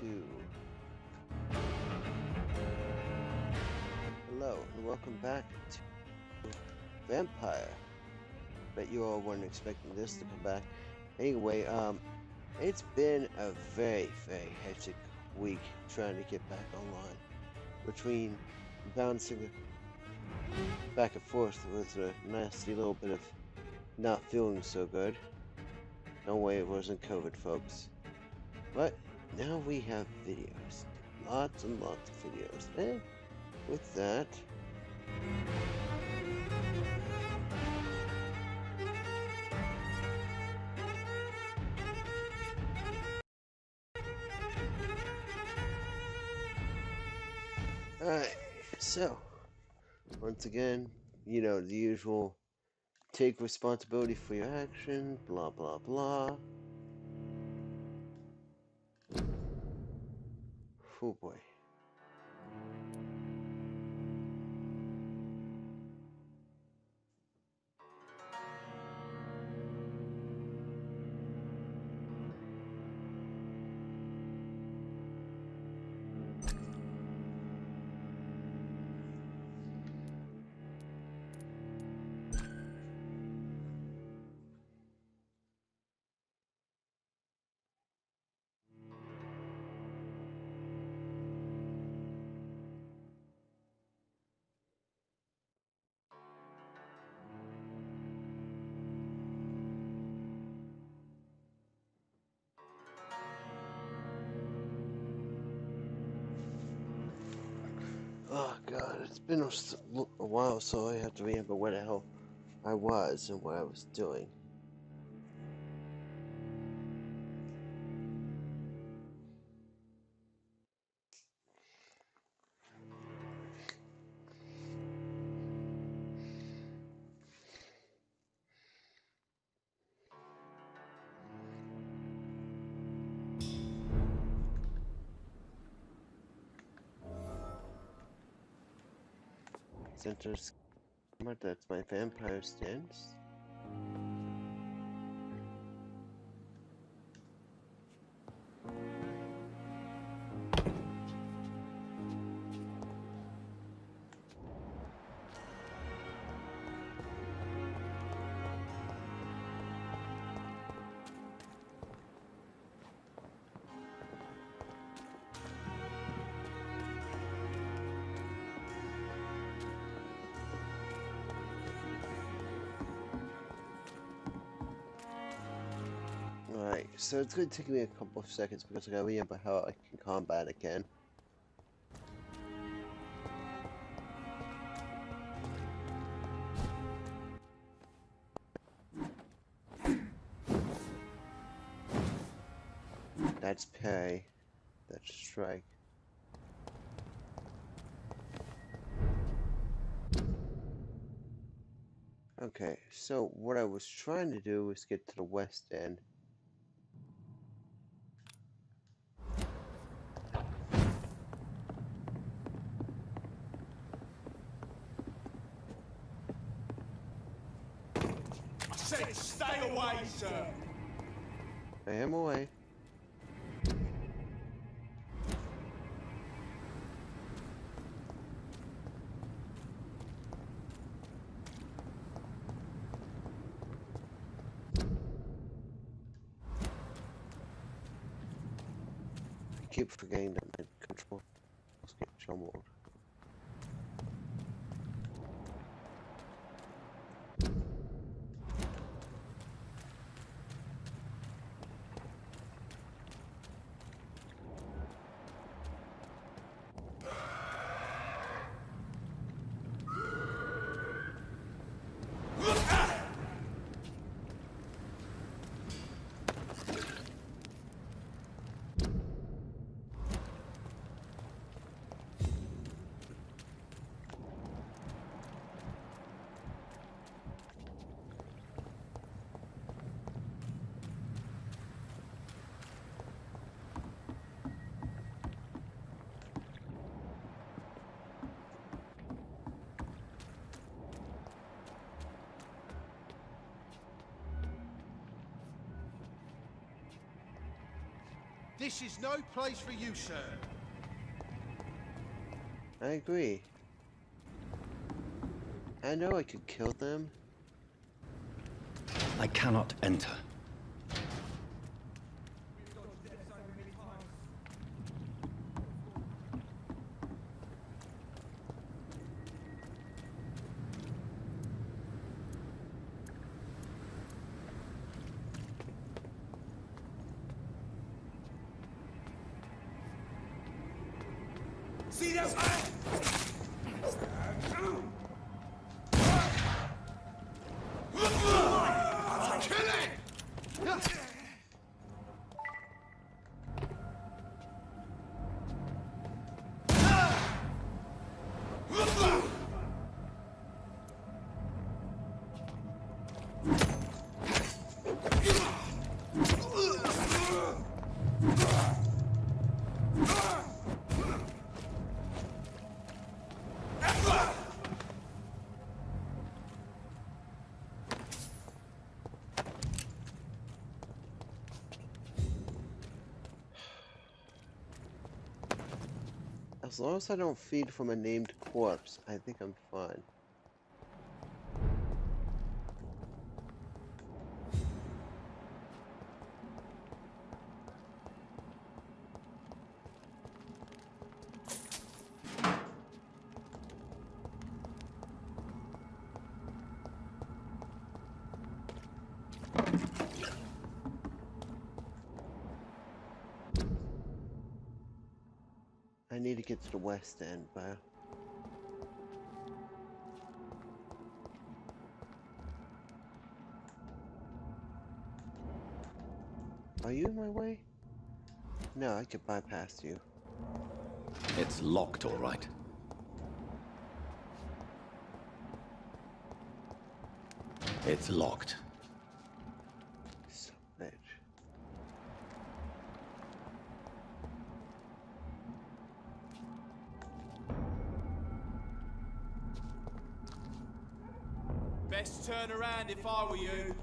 2. Hello, and welcome back to Vampyr. Bet you all weren't expecting this to come back. Anyway, it's been a very hectic week trying to get back online. Between bouncing back and forth with a nasty little bit of not feeling so good. No way it wasn't COVID, folks. But now we have videos. Lots and lots of videos. And with that, alright, so once again, you know, the usual take responsibility for your action, blah blah blah. Oh boy. Oh god, it's been a while, so I have to remember where the hell I was and what I was doing. Center schema, that's my vampire stance. Alright, so it's going to take me a couple of seconds because I gotta remember how I can combat again. That's pay. That's strike. Okay, so what I was trying to do was get to the west end. Stay away, sir! I am away. I keep forgetting that my controls get jumbled. This is no place for you, sir. I agree. I know I could kill them. I cannot enter. See that? Kill it! As long as I don't feed from a named corpse, I think I'm fine. I need to get to the west end, but are you in my way? No, I could bypass you. It's locked, all right. It's locked. So bitch. Best turn around if I were you.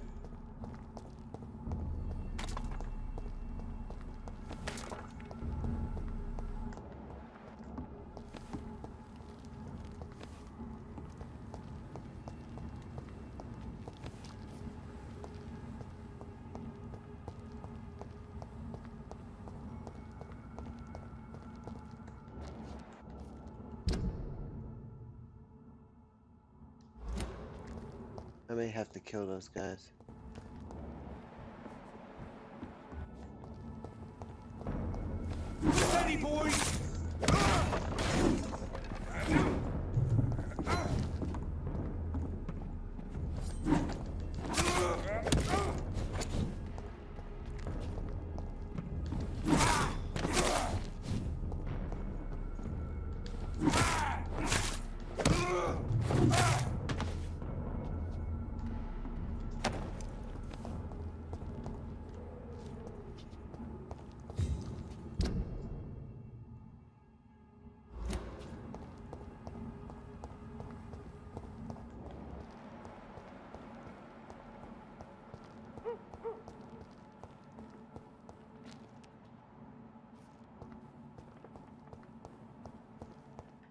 I may have to kill those guys. Steady, boys!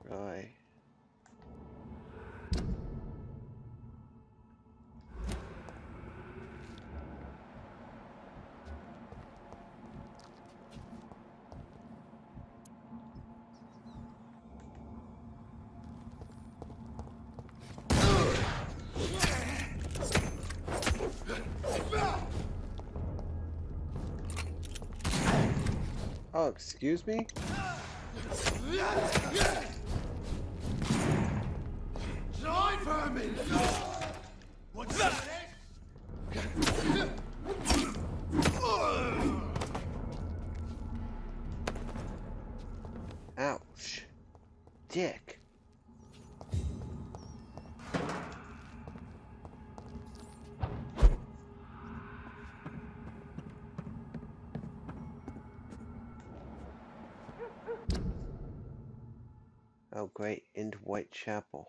Right. Oh, excuse me? Die, vermin! What's that? Ouch. Dick. Oh great, into Whitechapel.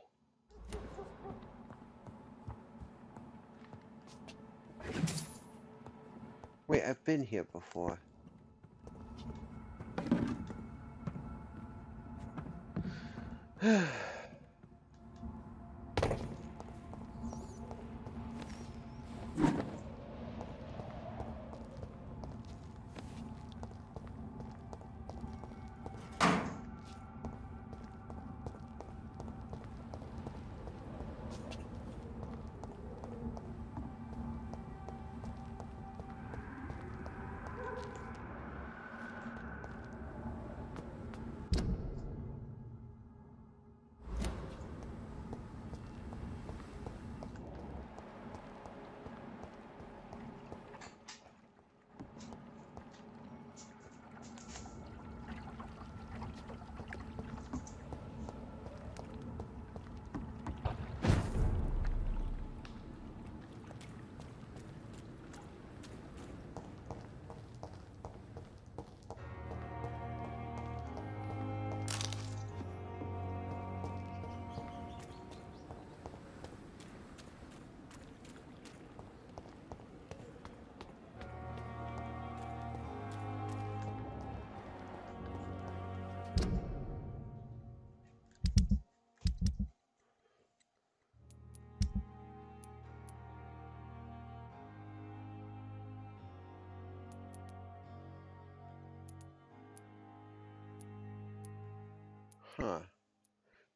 Wait, I've been here before. Huh.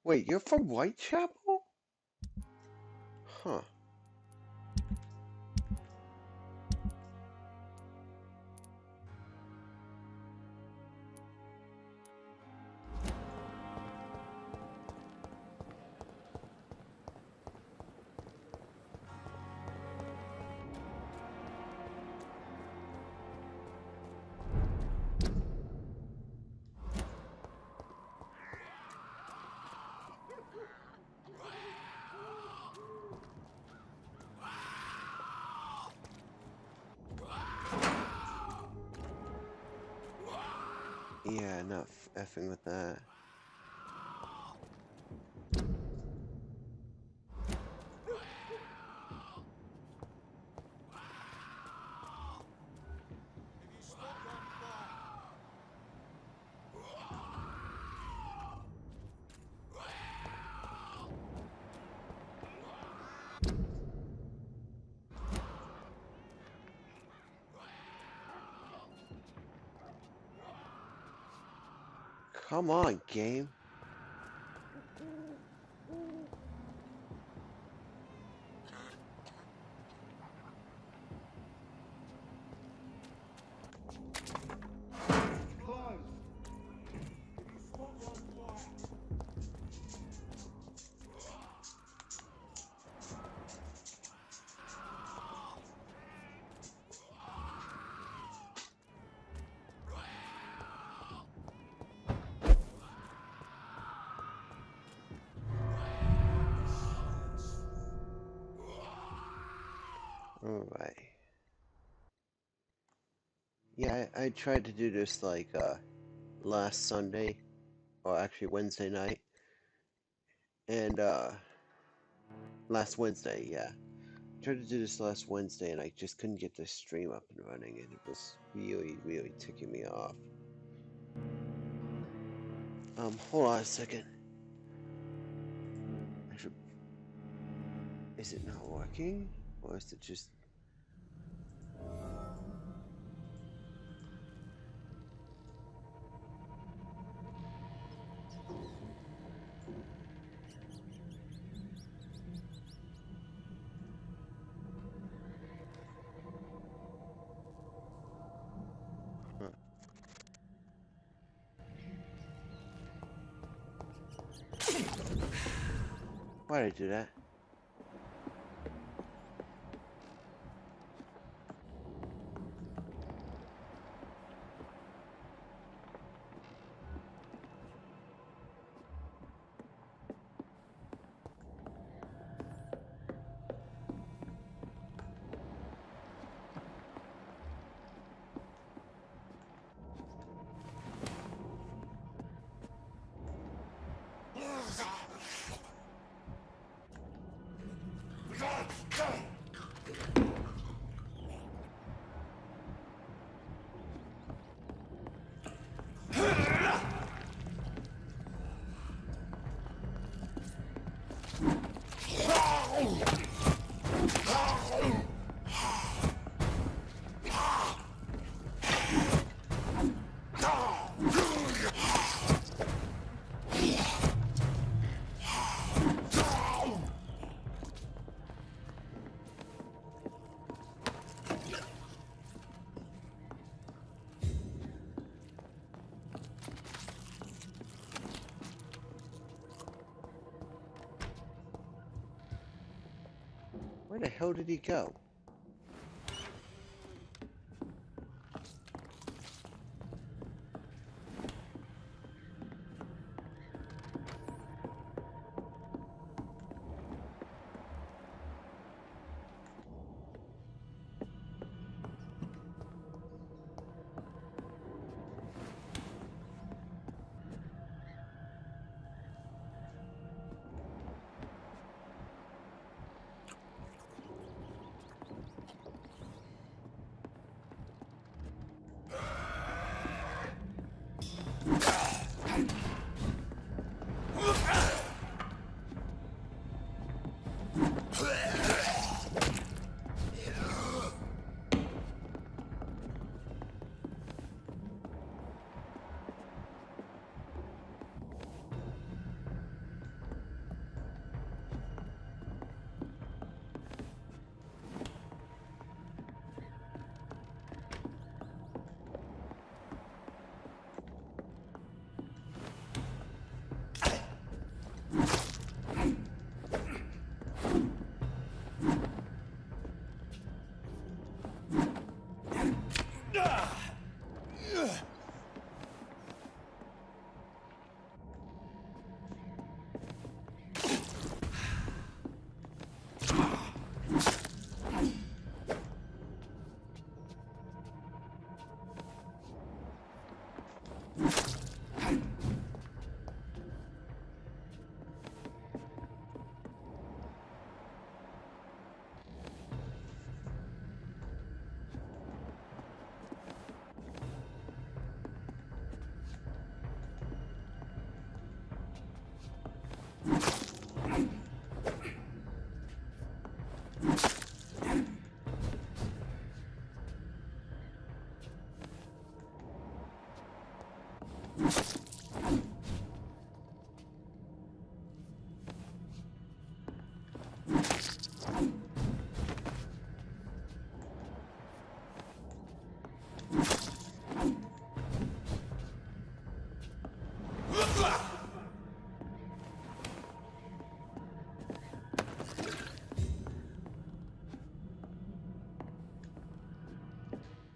Wait, you're from Whitechapel? Huh. Yeah, not effing with that. Come on, game. Alright. Yeah, I tried to do this like last Sunday, or actually Wednesday night, and last Wednesday, yeah. Tried to do this last Wednesday and I just couldn't get the stream up and running, and it was really, really ticking me off. Hold on a second. I should... Is it not working? Or is it just... Huh. Why'd I do that? Where the hell did he go?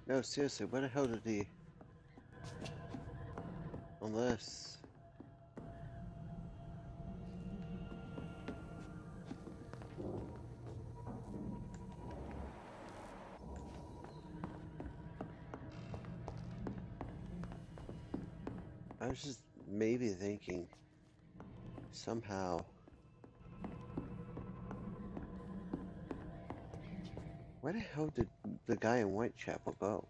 No, seriously, where the hell did he... Unless... I was just maybe thinking somehow... Where the hell did the guy in Whitechapel go?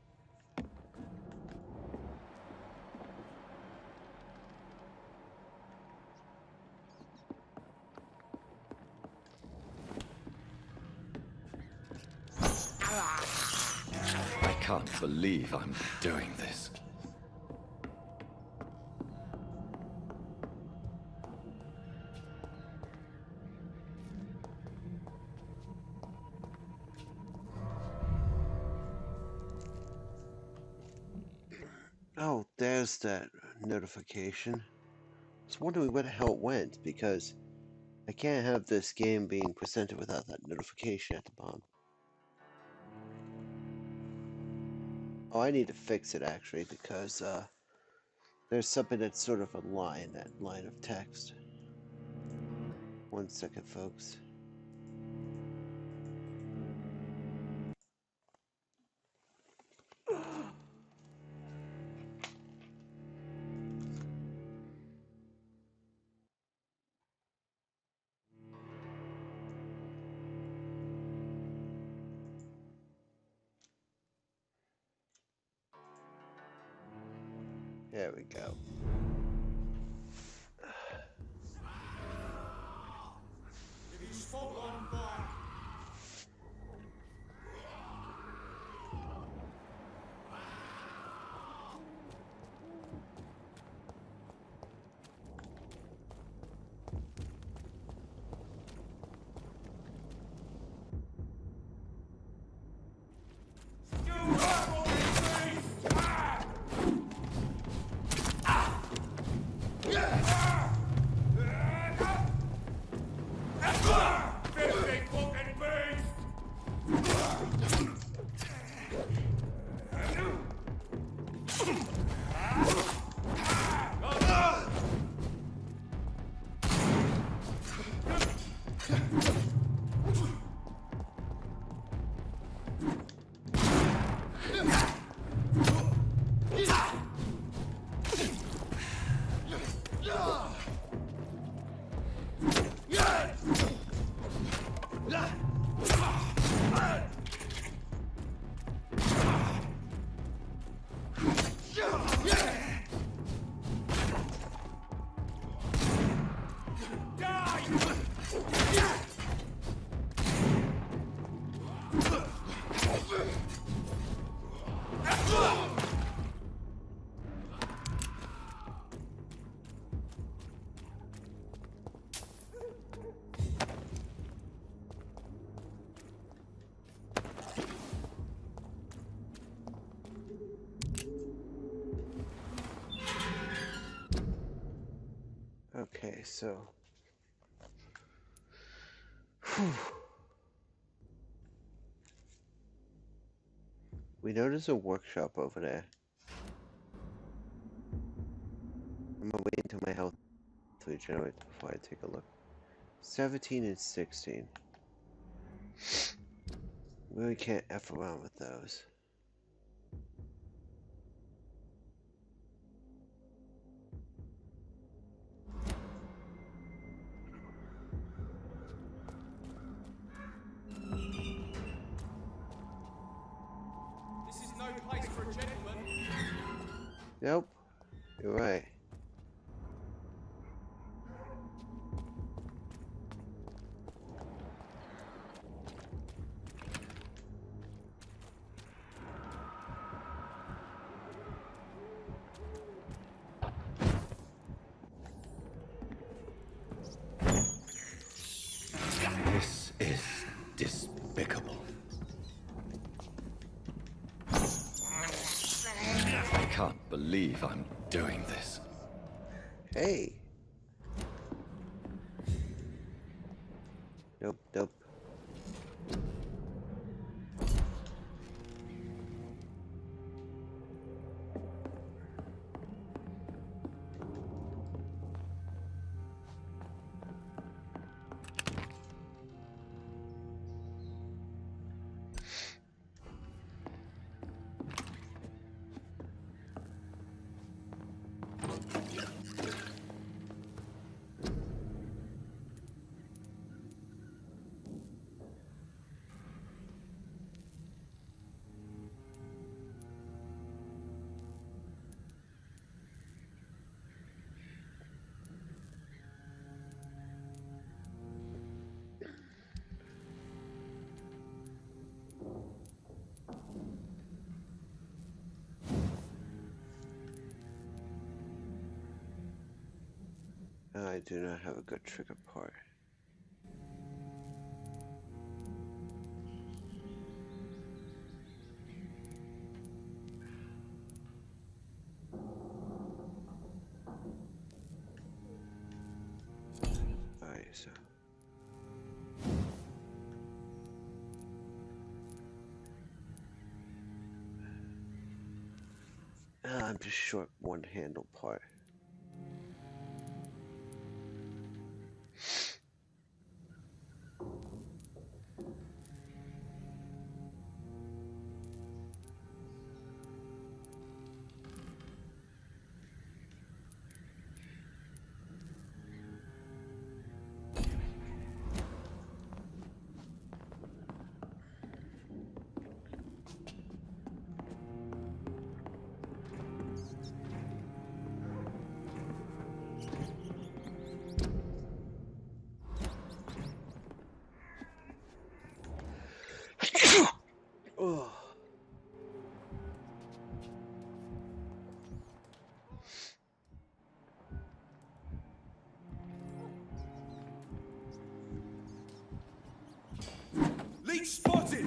I can't believe I'm doing this. Oh, there's that notification. I was wondering where the hell it went, because I can't have this game being presented without that notification at the bottom. Oh, I need to fix it actually, because there's something that's sort of a line, that line of text. 1 second, folks. There we go. Okay, so we know there's a workshop over there. I'm gonna wait until my health to regenerate before I take a look. 17 and 16. Really can't F around with those. This is no place for a gentleman. Nope. You're right. This is despicable. I can't believe I'm doing this. Hey. Nope, nope. I do not have a good trigger part. Alright, so I'm just short one handle part. Oh. Leech spotted!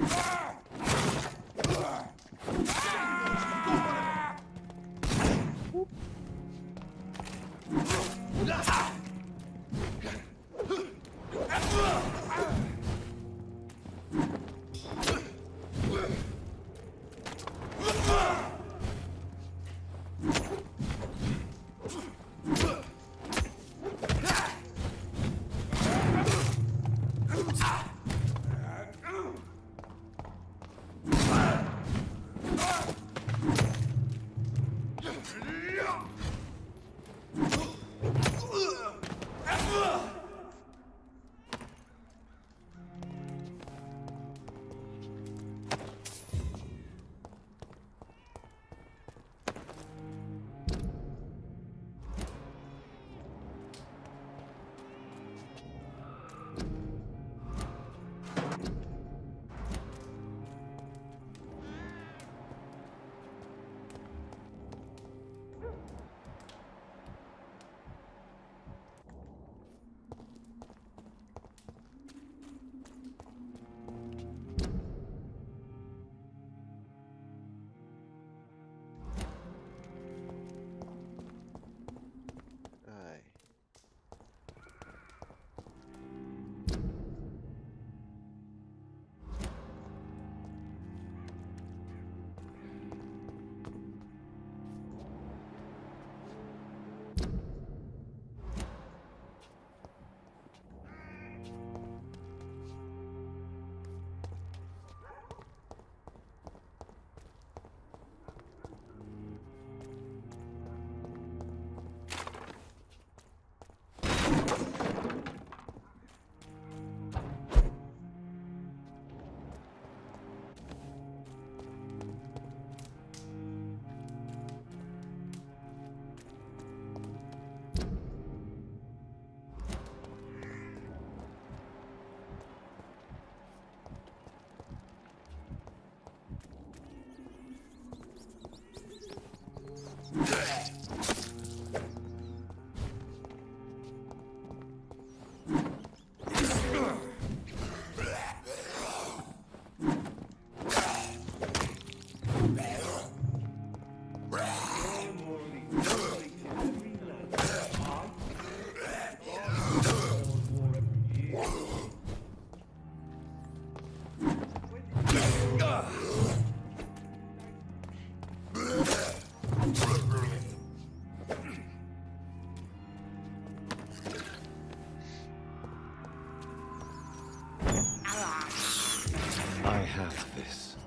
have this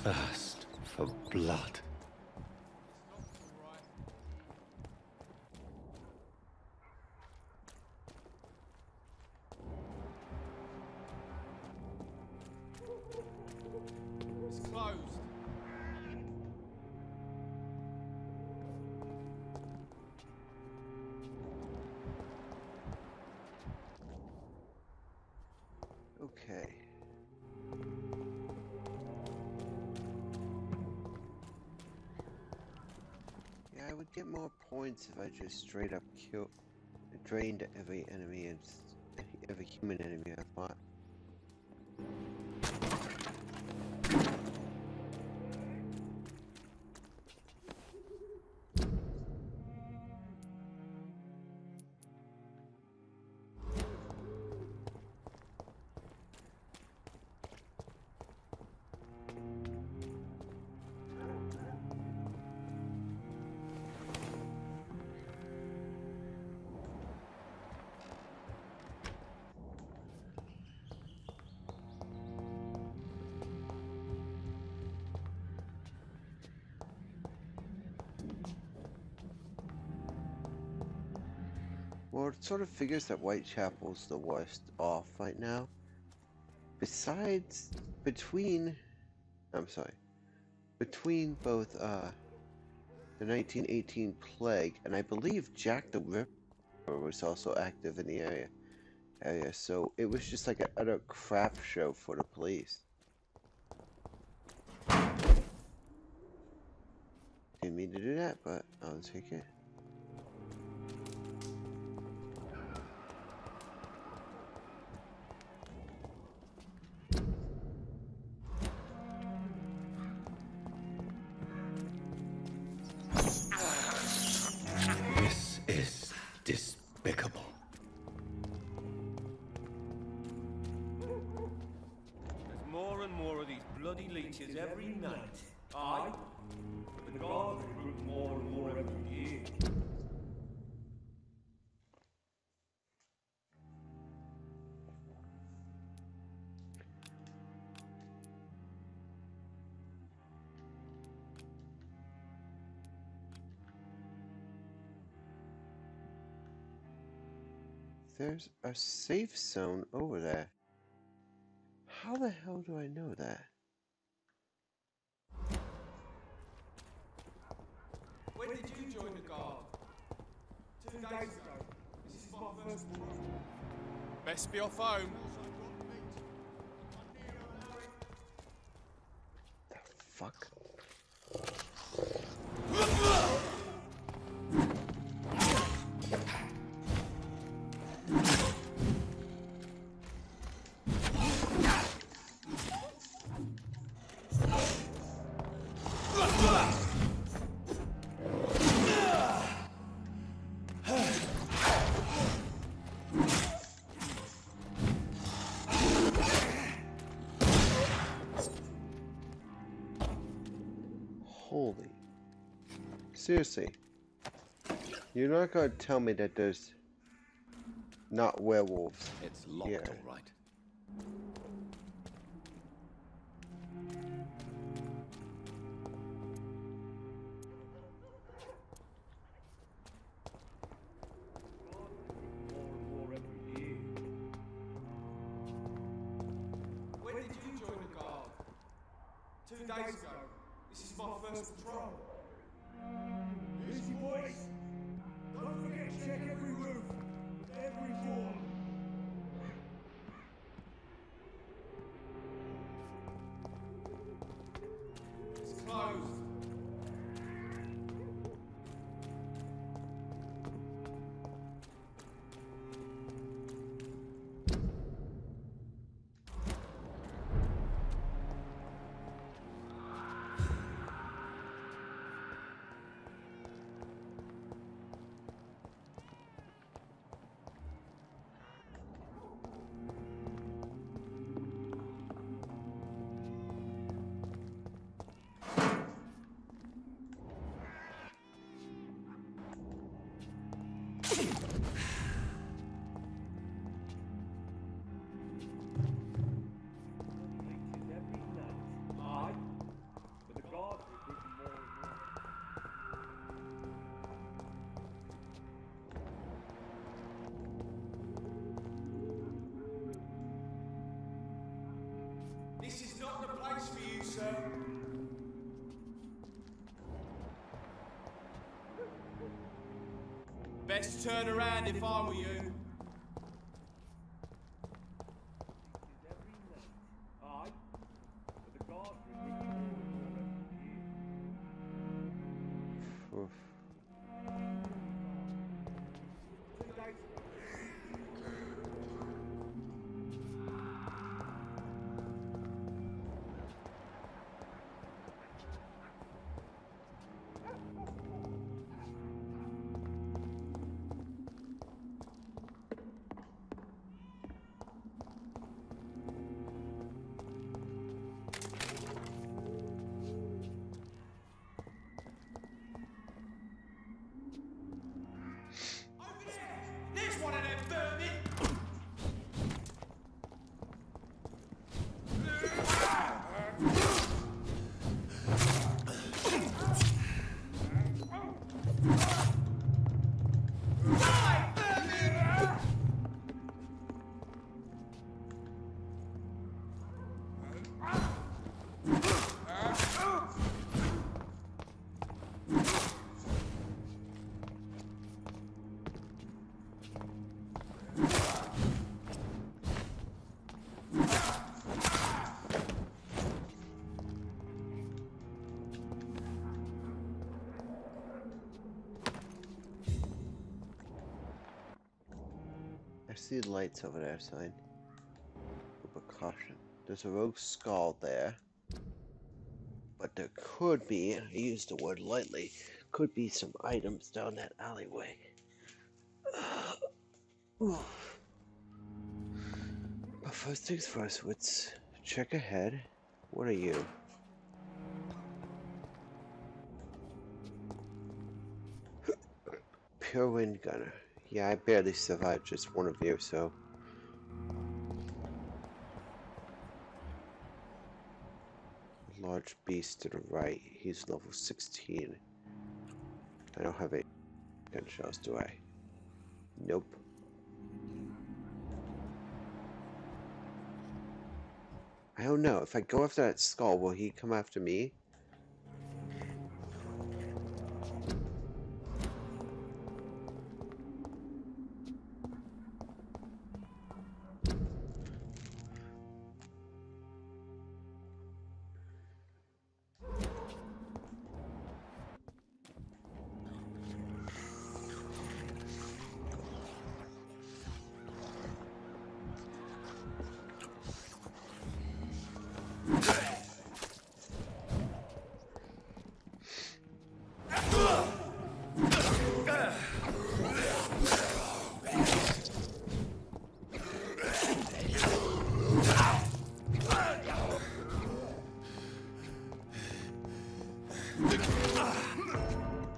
thirst for blood. It's closed. Okay. Yeah, I would get more points if I just straight up drained every enemy and every human enemy I fought. Well, it sort of figures that Whitechapel's the worst off right now. Besides, between both the 1918 plague and I believe Jack the Ripper was also active in the area, so it was just like an utter crap show for the police. Didn't mean to do that, but I'll take it. This is despicable. There's more and more of these bloody leeches every night. Aye, but the guards recruit more and more every year. There's a safe zone over there. How the hell do I know that? When did you join the guard? 2 days ago. This is my first one. Best be off home. The fuck? Holy. Seriously. You're not gonna tell me that there's not werewolves. It's locked, Yeah. all right. When did you join the guard? 2 days ago. This is my first patrol. Easy, boys. Don't forget to check every roof, every door. It's closed. Best turn around if I were you. Oof. There's one of them vermin! Die, vermin! I see the lights over there, sign. But caution. There's a rogue skull there. But there could be, I use the word lightly, could be some items down that alleyway. But first things first, let's check ahead. What are you? Pure wind gunner. Yeah, I barely survived just one of you, so. Large beast to the right. He's level 16. I don't have any gun shells, do I? Nope. I don't know. If I go after that skull, will he come after me?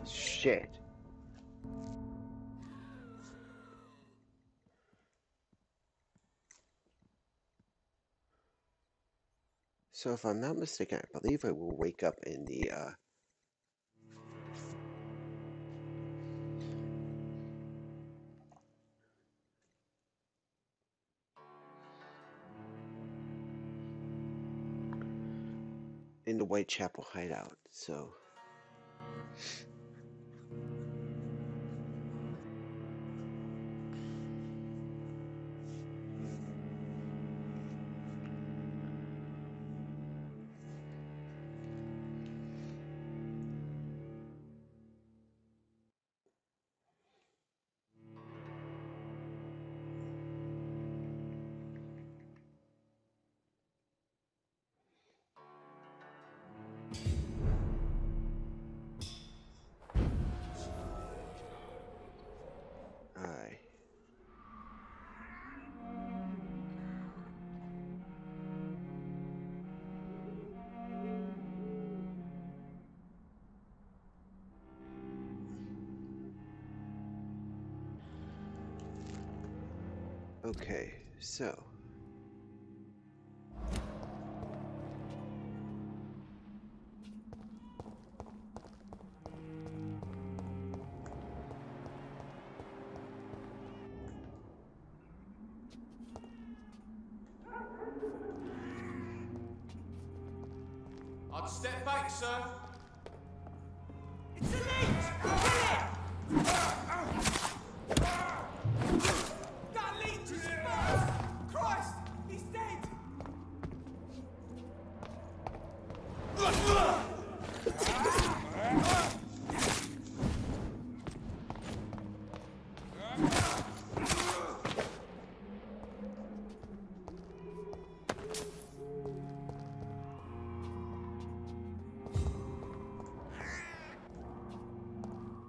Shit. So if I'm not mistaken, I believe I will wake up in the Whitechapel hideout, so aye. Okay, so I'd step back, sir. It's elite! Kill it!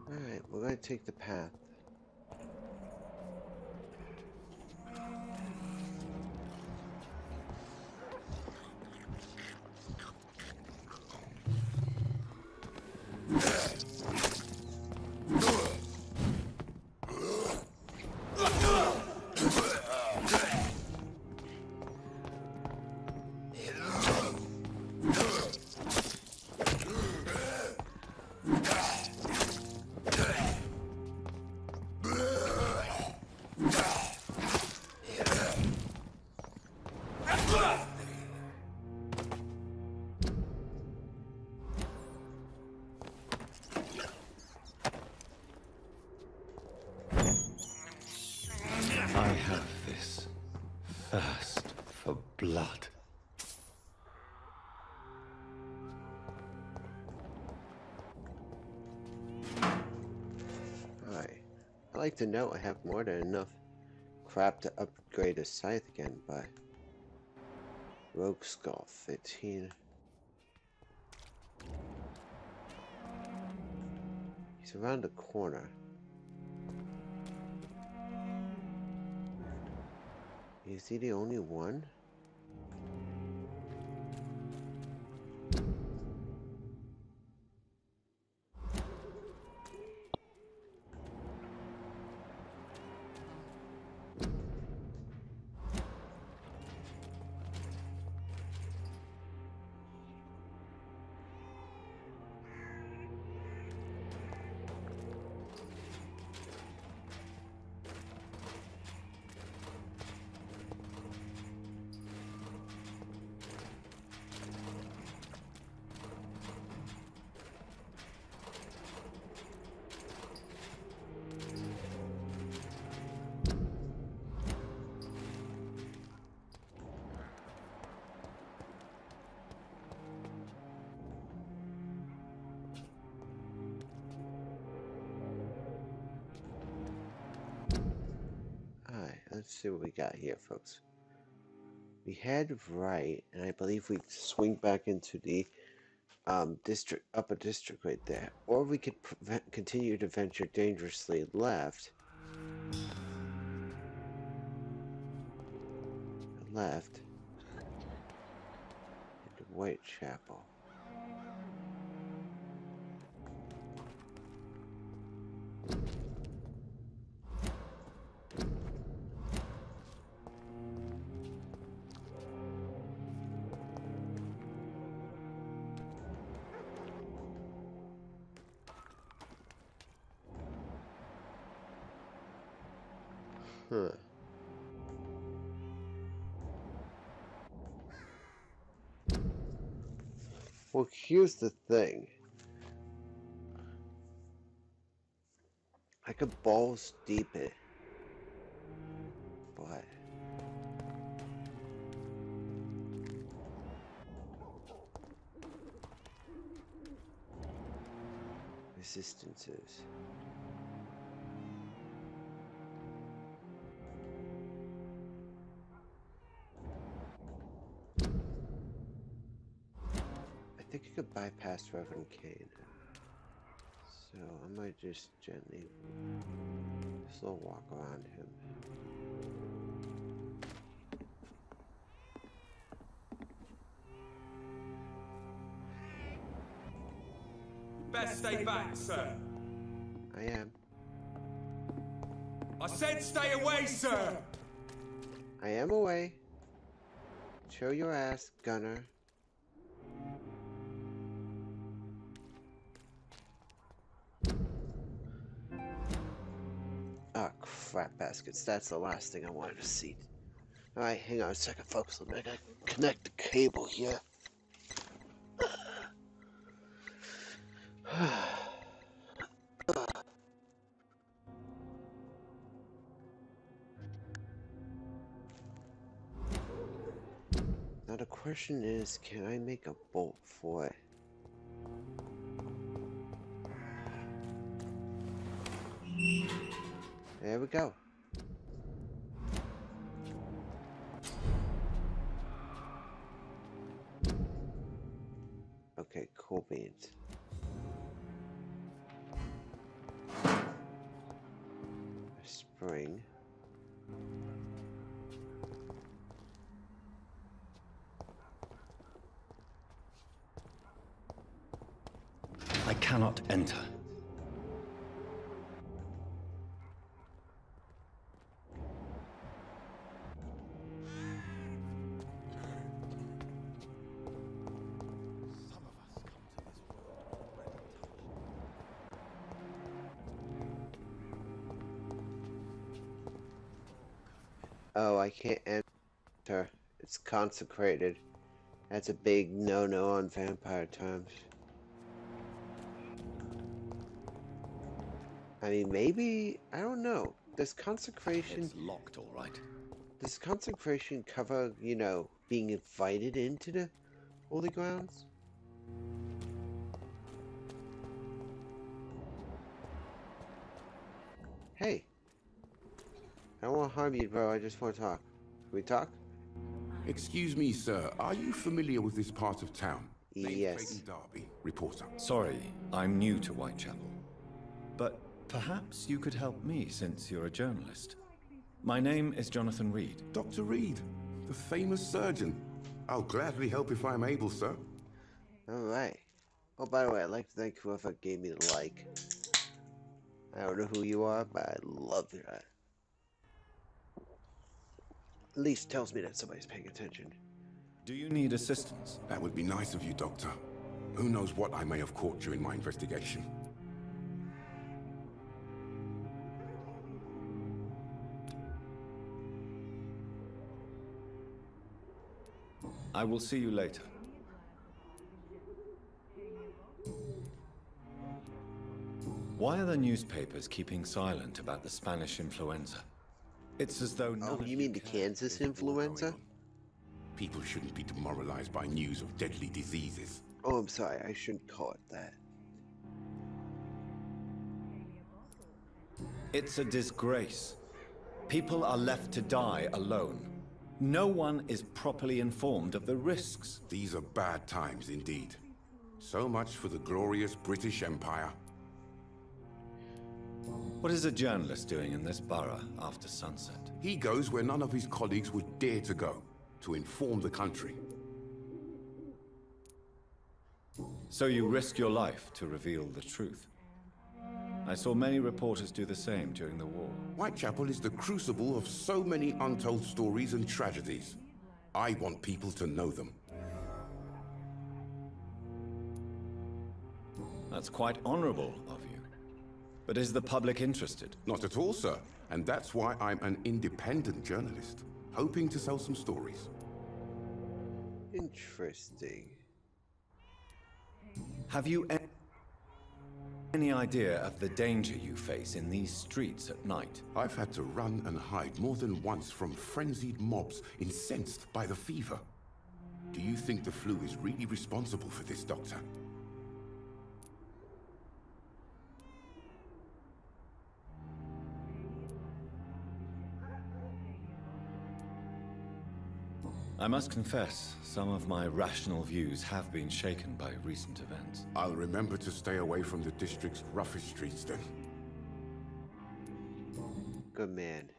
Alright, we're gonna take the path. I have this thirst for blood. Alright. I like to know I have more than enough crap to upgrade a scythe again, but Rogue Skull 15. He's around the corner. Is he the only one? Alright, let's see what we got here, folks. We head right, and I believe we swing back into the upper district right there. Or we could continue to venture dangerously left. Left. Into Whitechapel. Huh. Well, here's the thing. I could balls deep it. But resistances. I think I could bypass Reverend Kane. So I might just gently slow walk around him. Best stay back, sir. I am. I said stay away, sir. I am away. Show your ass, Gunner. Ah, crap baskets. That's the last thing I wanted to see. Alright, hang on a second, folks. Let me connect the cable here. Now the question is, can I make a bolt for it? There we go. Okay, cool beans. A spring. I cannot enter. Oh, I can't enter. It's consecrated. That's a big no-no on vampire times. I mean, maybe, I don't know. Does consecration... It's locked, all right. Does consecration cover, you know, being invited into the holy grounds? Hey. I don't want to harm you, bro. I just want to talk. Can we talk? Excuse me, sir. Are you familiar with this part of town? Yes. Darby, reporter. Sorry, I'm new to Whitechapel. But perhaps you could help me since you're a journalist. My name is Jonathan Reed. Dr. Reed, the famous surgeon. I'll gladly help if I'm able, sir. Alright. Oh, by the way, I'd like to thank whoever gave me the like. I don't know who you are, but I love that. At least tells me that somebody's paying attention. Do you need assistance? That would be nice of you, Doctor. Who knows what I may have caught during my investigation. I will see you later. Why are the newspapers keeping silent about the Spanish influenza? It's as though none of you mean the Kansas influenza? People shouldn't be demoralized by news of deadly diseases. Oh, I'm sorry. I shouldn't call it that. It's a disgrace. People are left to die alone. No one is properly informed of the risks. These are bad times indeed. So much for the glorious British Empire. What is a journalist doing in this borough after sunset? He goes where none of his colleagues would dare to go, to inform the country. So you risk your life to reveal the truth. I saw many reporters do the same during the war. Whitechapel is the crucible of so many untold stories and tragedies. I want people to know them. That's quite honorable of you. But is the public interested? Not at all, sir. And that's why I'm an independent journalist, hoping to sell some stories. Interesting. Have you any idea of the danger you face in these streets at night? I've had to run and hide more than once from frenzied mobs incensed by the fever. Do you think the flu is really responsible for this, Doctor? I must confess, some of my rational views have been shaken by recent events. I'll remember to stay away from the district's roughest streets then. Good man.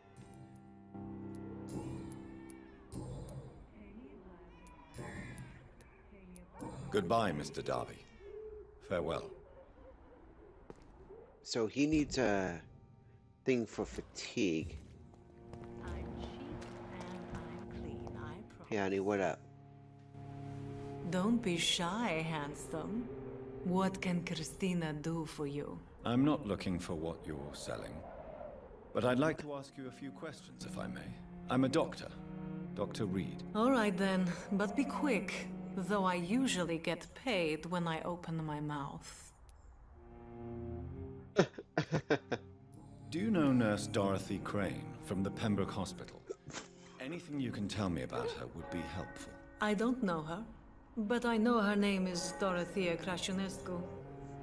Goodbye, Mr. Darby. Farewell. So he needs a thing for fatigue. Hey, honey, what up? Don't be shy, handsome. What can Christina do for you? I'm not looking for what you're selling, but I'd like to ask you a few questions, if I may. I'm a doctor, Dr. Reed. All right then, but be quick, though I usually get paid when I open my mouth. Do you know Nurse Dorothy Crane from the Pembroke Hospital? Anything you can tell me about her would be helpful. I don't know her, but I know her name is Dorothea Crasionescu.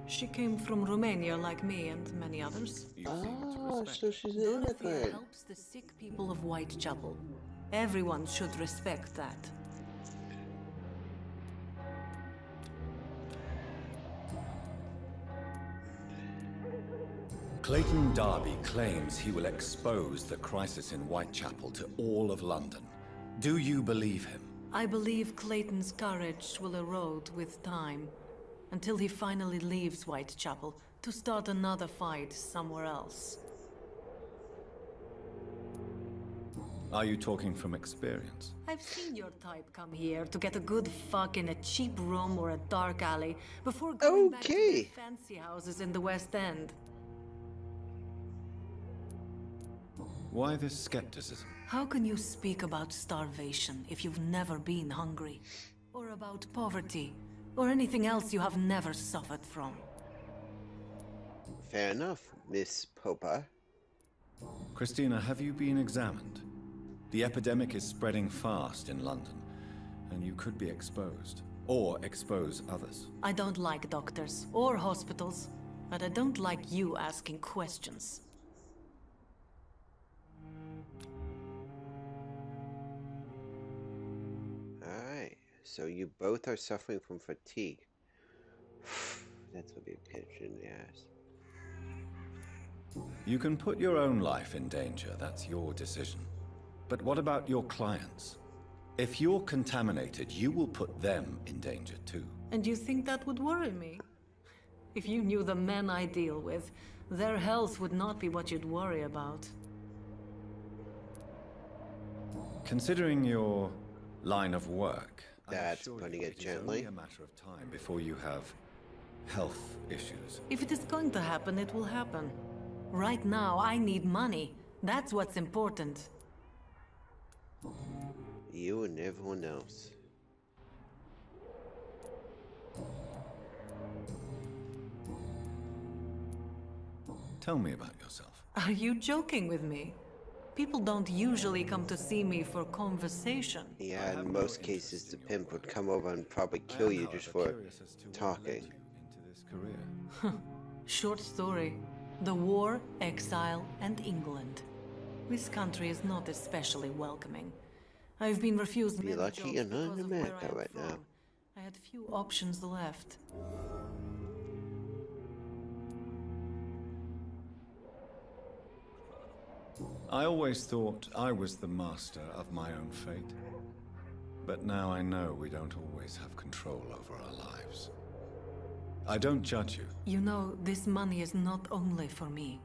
She came from Romania like me and many others. You seem to Oh, respect so her. she's an Dorothea immigrant. helps the sick people of Whitechapel. Everyone should respect that. Clayton Darby claims he will expose the crisis in Whitechapel to all of London. Do you believe him? I believe Clayton's courage will erode with time, until he finally leaves Whitechapel to start another fight somewhere else. Are you talking from experience? I've seen your type come here to get a good fuck in a cheap room or a dark alley before going back to Okay. their fancy houses in the West End. Why this skepticism? How can you speak about starvation if you've never been hungry? Or about poverty? Or anything else you have never suffered from? Fair enough, Miss Popa. Christina, have you been examined? The epidemic is spreading fast in London, and you could be exposed, or expose others. I don't like doctors or hospitals, but I don't like you asking questions. Alright, so you both are suffering from fatigue. That's gonna be a pinch in the ass. You can put your own life in danger, that's your decision. But what about your clients? If you're contaminated, you will put them in danger too. And you think that would worry me? If you knew the men I deal with, their health would not be what you'd worry about. Considering your line of work, I'm That's assure putting you it is gently. only a matter of time before you have health issues. If it is going to happen, it will happen. Right now, I need money. That's what's important. You and everyone else. Tell me about yourself. Are you joking with me? People don't usually come to see me for conversation. Yeah, in most cases, the pimp would come over and probably kill you just for talking. Into this career. Short story. The war, exile, and England. This country is not especially welcoming. I've been refused Be many lucky jobs you're not in because of where America I am right now. from. I had few options left. I always thought I was the master of my own fate. But now I know we don't always have control over our lives. I don't judge you. You know, this money is not only for me.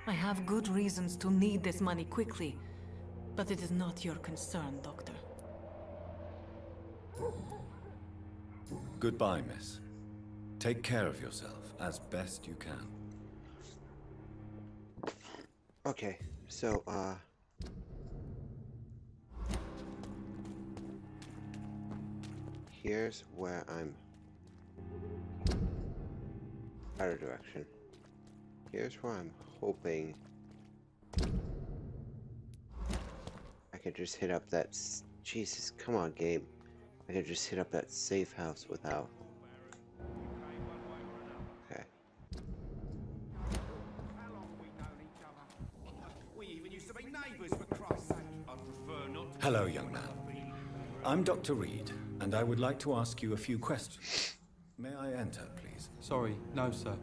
I have good reasons to need this money quickly, but it is not your concern, Doctor. Goodbye, miss. Take care of yourself as best you can. Okay, so, here's where I'm out of direction. Here's where I'm hoping I could just hit up that Jesus, come on, game. I could just hit up that safe house without. Okay. How long have we known each other? We even used to be neighbours, for Christ's sake. I prefer not to. Hello, young man. I'm Dr. Reed, and I would like to ask you a few questions. May I enter, please? Sorry, no, sir.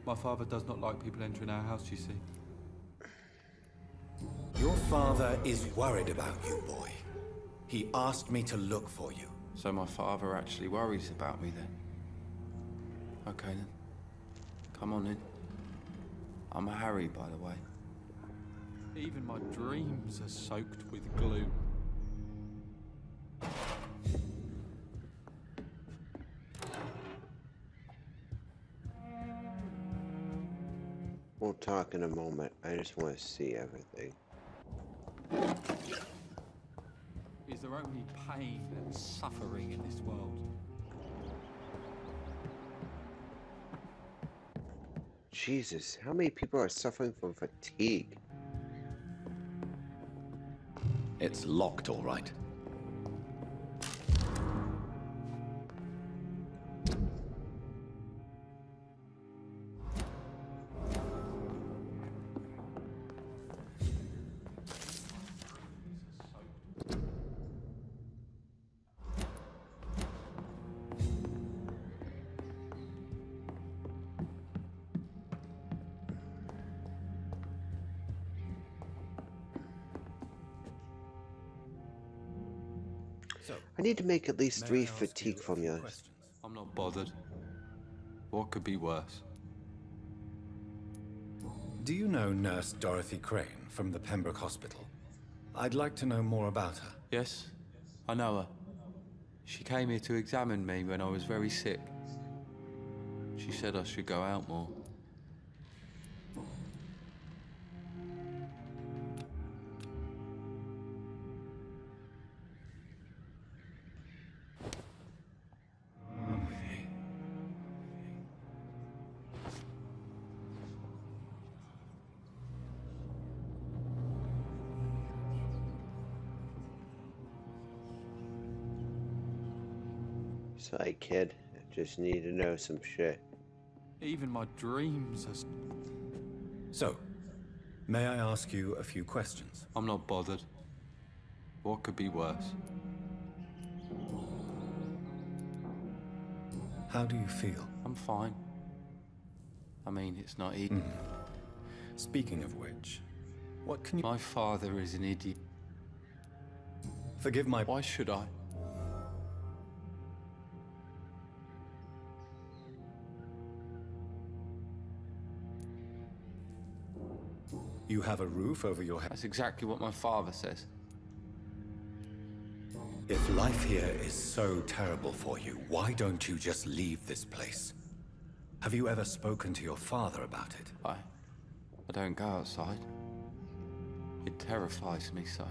My father does not like people entering our house, you see. Your father is worried about you, boy. He asked me to look for you. So my father actually worries about me then? Okay then. Come on in. I'm Harry, by the way. Even my dreams are soaked with gloom. We'll talk in a moment. I just want to see everything. Is there only pain and suffering in this world? Jesus, how many people are suffering from fatigue? It's locked, all right. I need to make at least May 3 I ask you fatigue a from few yours. questions? I'm not bothered. What could be worse? Do you know Nurse Dorothy Crane from the Pembroke Hospital? I'd like to know more about her. Yes, I know her. She came here to examine me when I was very sick. She said I should go out more. Sorry, kid. I just need to know some shit. Even my dreams are... So, may I ask you a few questions? I'm not bothered. What could be worse? How do you feel? I'm fine. I mean, it's not easy. Speaking of which, what can you... My father is an idiot. Forgive my... Why should I? You have a roof over your head. That's exactly what my father says. If life here is so terrible for you, why don't you just leave this place? Have you ever spoken to your father about it? I don't go outside. It terrifies me so.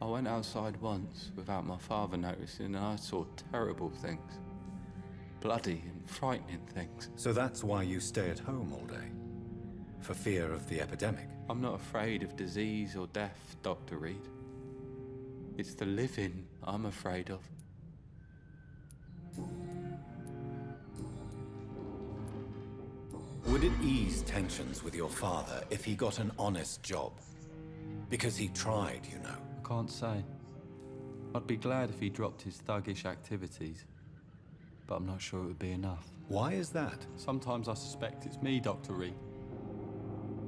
I went outside once without my father noticing and I saw terrible things. Bloody and frightening things. So that's why you stay at home all day? For fear of the epidemic? I'm not afraid of disease or death, Dr. Reed. It's the living I'm afraid of. Would it ease tensions with your father if he got an honest job? Because he tried, you know. I can't say. I'd be glad if he dropped his thuggish activities, but I'm not sure it would be enough. Why is that? Sometimes I suspect it's me, Dr. Reed.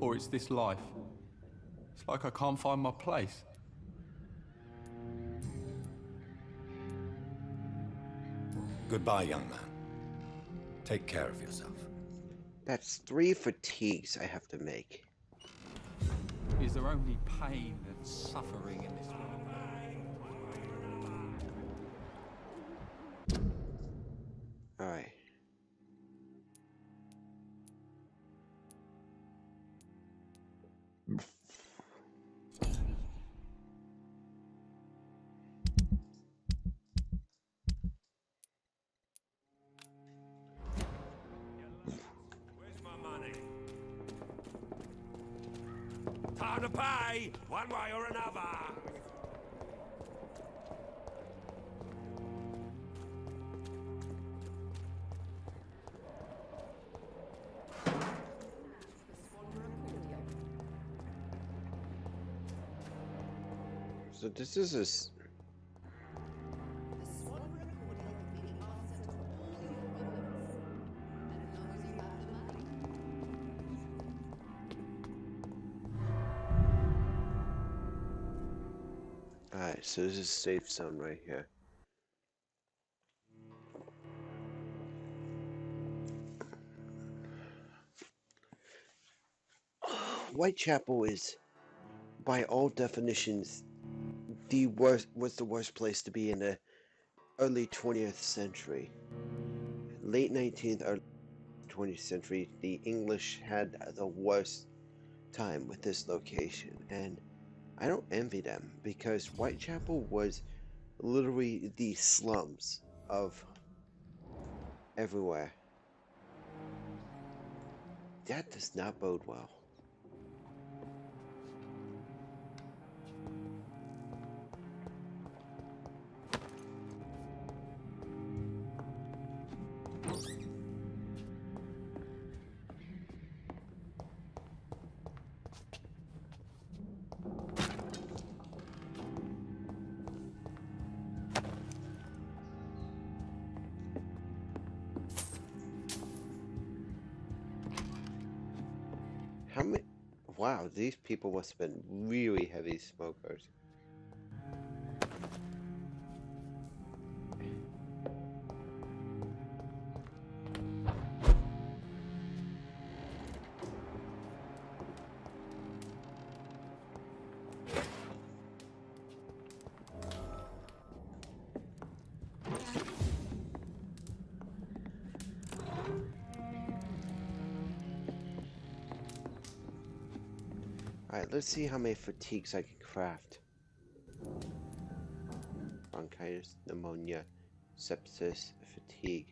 Or it's this life. It's like I can't find my place. Goodbye, young man. Take care of yourself. That's 3 fatigues I have to make. Is there only pain and suffering in this world? Alright. Where's my money? Time to pay, one way or another. So this is a... Alright, so this is a safe zone right here. Whitechapel is, by all definitions, was the worst place to be in the early 20th century. Late 19th, early 20th century, the English had the worst time with this location, and I don't envy them because Whitechapel was literally the slums of everywhere. That does not bode well. How many? Wow, these people must have been really heavy smokers. Alright, let's see how many fatigues I can craft. Bronchitis, pneumonia, sepsis, fatigue.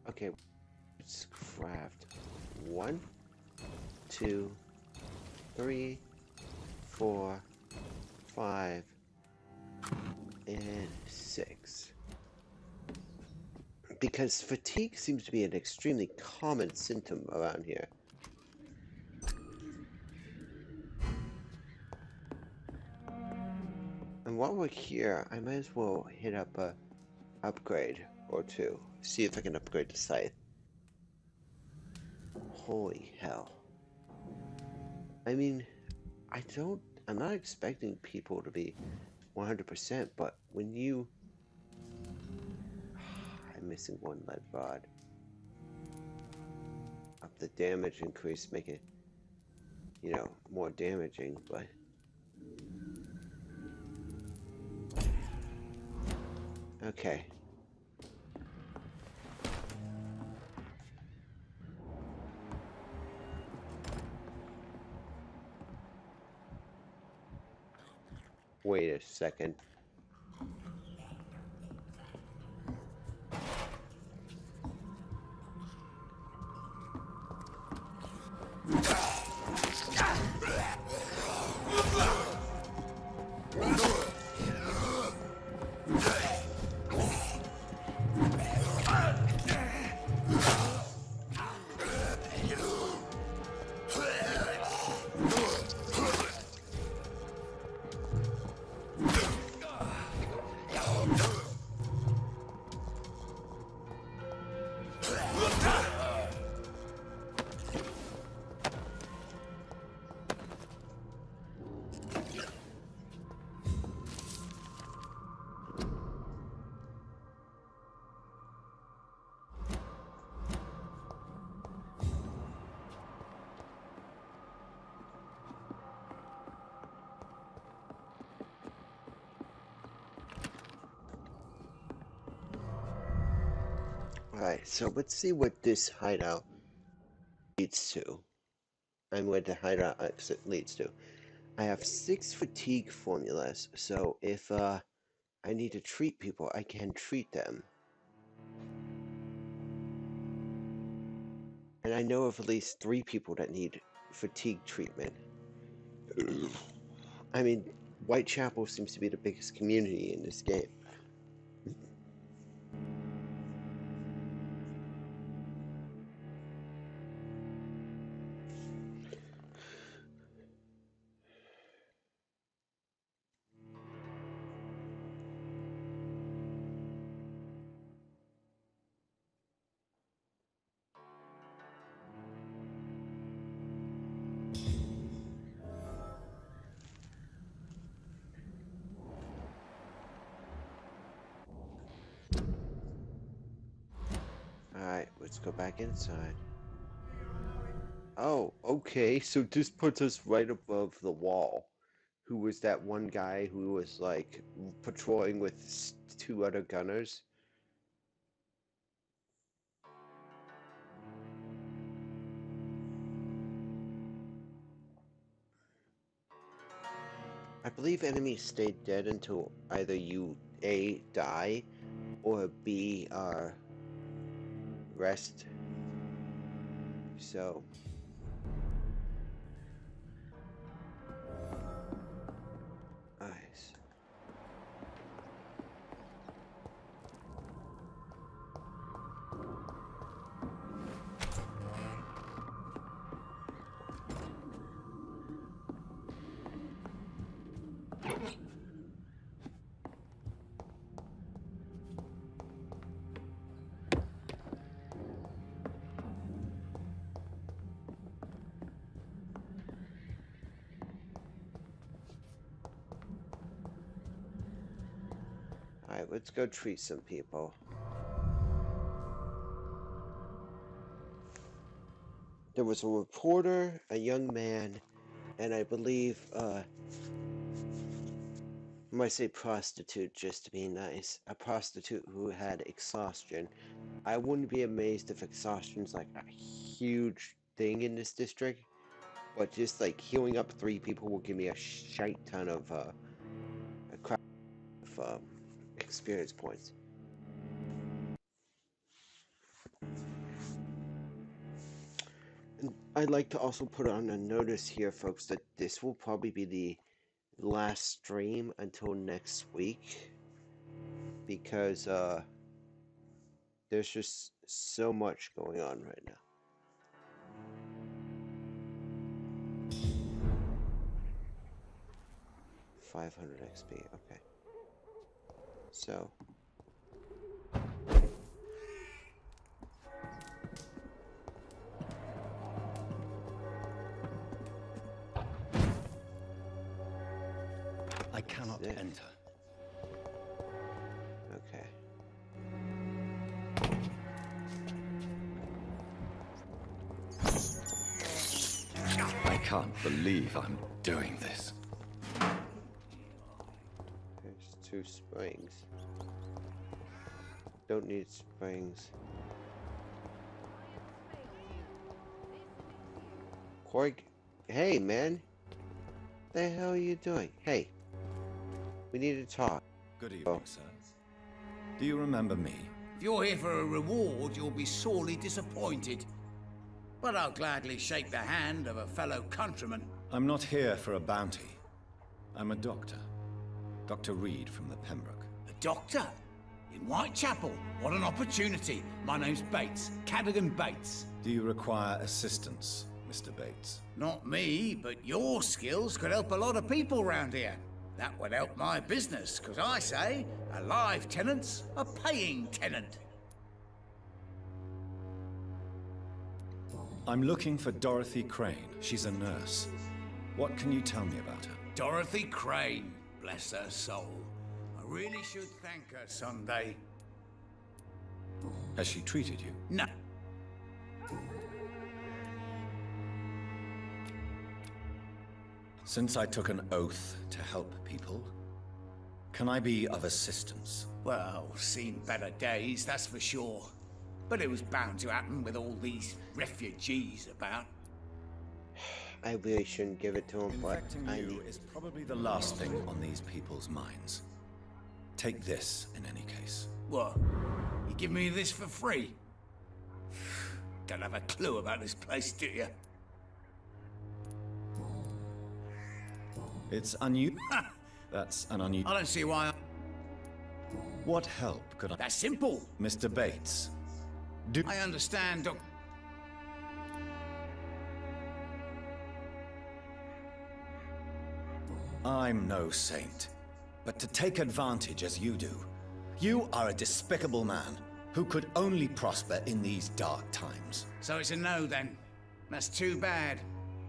Okay, let's craft 1, 2, 3, 4, 5, and 6. Because fatigue seems to be an extremely common symptom around here. And while we're here, I might as well hit up a upgrade or two. See if I can upgrade the scythe. Holy hell. I mean, I'm not expecting people to be 100%, but when you... I'm missing one lead rod. Up the damage increase, make it, you know, more damaging, but... Okay. Wait a second. Alright, so let's see what this hideout leads to. And where the hideout exit leads to. I have 6 fatigue formulas, so if I need to treat people, I can treat them. And I know of at least 3 people that need fatigue treatment. I mean, Whitechapel seems to be the biggest community in this game. Alright, let's go back inside. Oh, okay, so this puts us right above the wall. Who was that one guy who was, like, patrolling with 2 other gunners? I believe enemies stay dead until either you A, die, or B, rest. So... Nice. Alright, let's go treat some people. There was a reporter, a young man, and I believe, I might say prostitute just to be nice. A prostitute who had exhaustion. I wouldn't be amazed if exhaustion's like a huge thing in this district. But just like healing up 3 people will give me a shite ton of a crap of experience points. And I'd like to also put on a notice here, folks, that this will probably be the last stream until next week, because there's just so much going on right now. $500 XP, okay. So I cannot enter. okay. I can't believe I'm doing this. There's 2 springs. Don't need springs. Korg, hey man, what the hell are you doing? Hey, we need to talk. Good evening, sir. Do you remember me? If you're here for a reward, you'll be sorely disappointed. But I'll gladly shake the hand of a fellow countryman. I'm not here for a bounty. I'm a doctor. Dr. Reed from the Pembroke. A doctor? In Whitechapel? What an opportunity. My name's Bates. Cadogan Bates. Do you require assistance, Mr. Bates? Not me, but your skills could help a lot of people round here. That would help my business, because I say, a live tenant's a paying tenant. I'm looking for Dorothy Crane. She's a nurse. What can you tell me about her? Dorothy Crane, bless her soul. I really should thank her someday. Has she treated you? No. Since I took an oath to help people, can I be of assistance? Well, seen better days, that's for sure. But it was bound to happen with all these refugees about. I really shouldn't give it to him, but Infecting I you need... is probably the last thing on these people's minds. Take this, in any case. What? You give me this for free? Don't have a clue about this place, do you? It's unusual. That's an unusual... I don't see why. What help could I... That's simple. Mr. Bates, do... I understand, Doc. I'm no saint, but to take advantage as you do, you are a despicable man who could only prosper in these dark times. So it's a no then. That's too bad.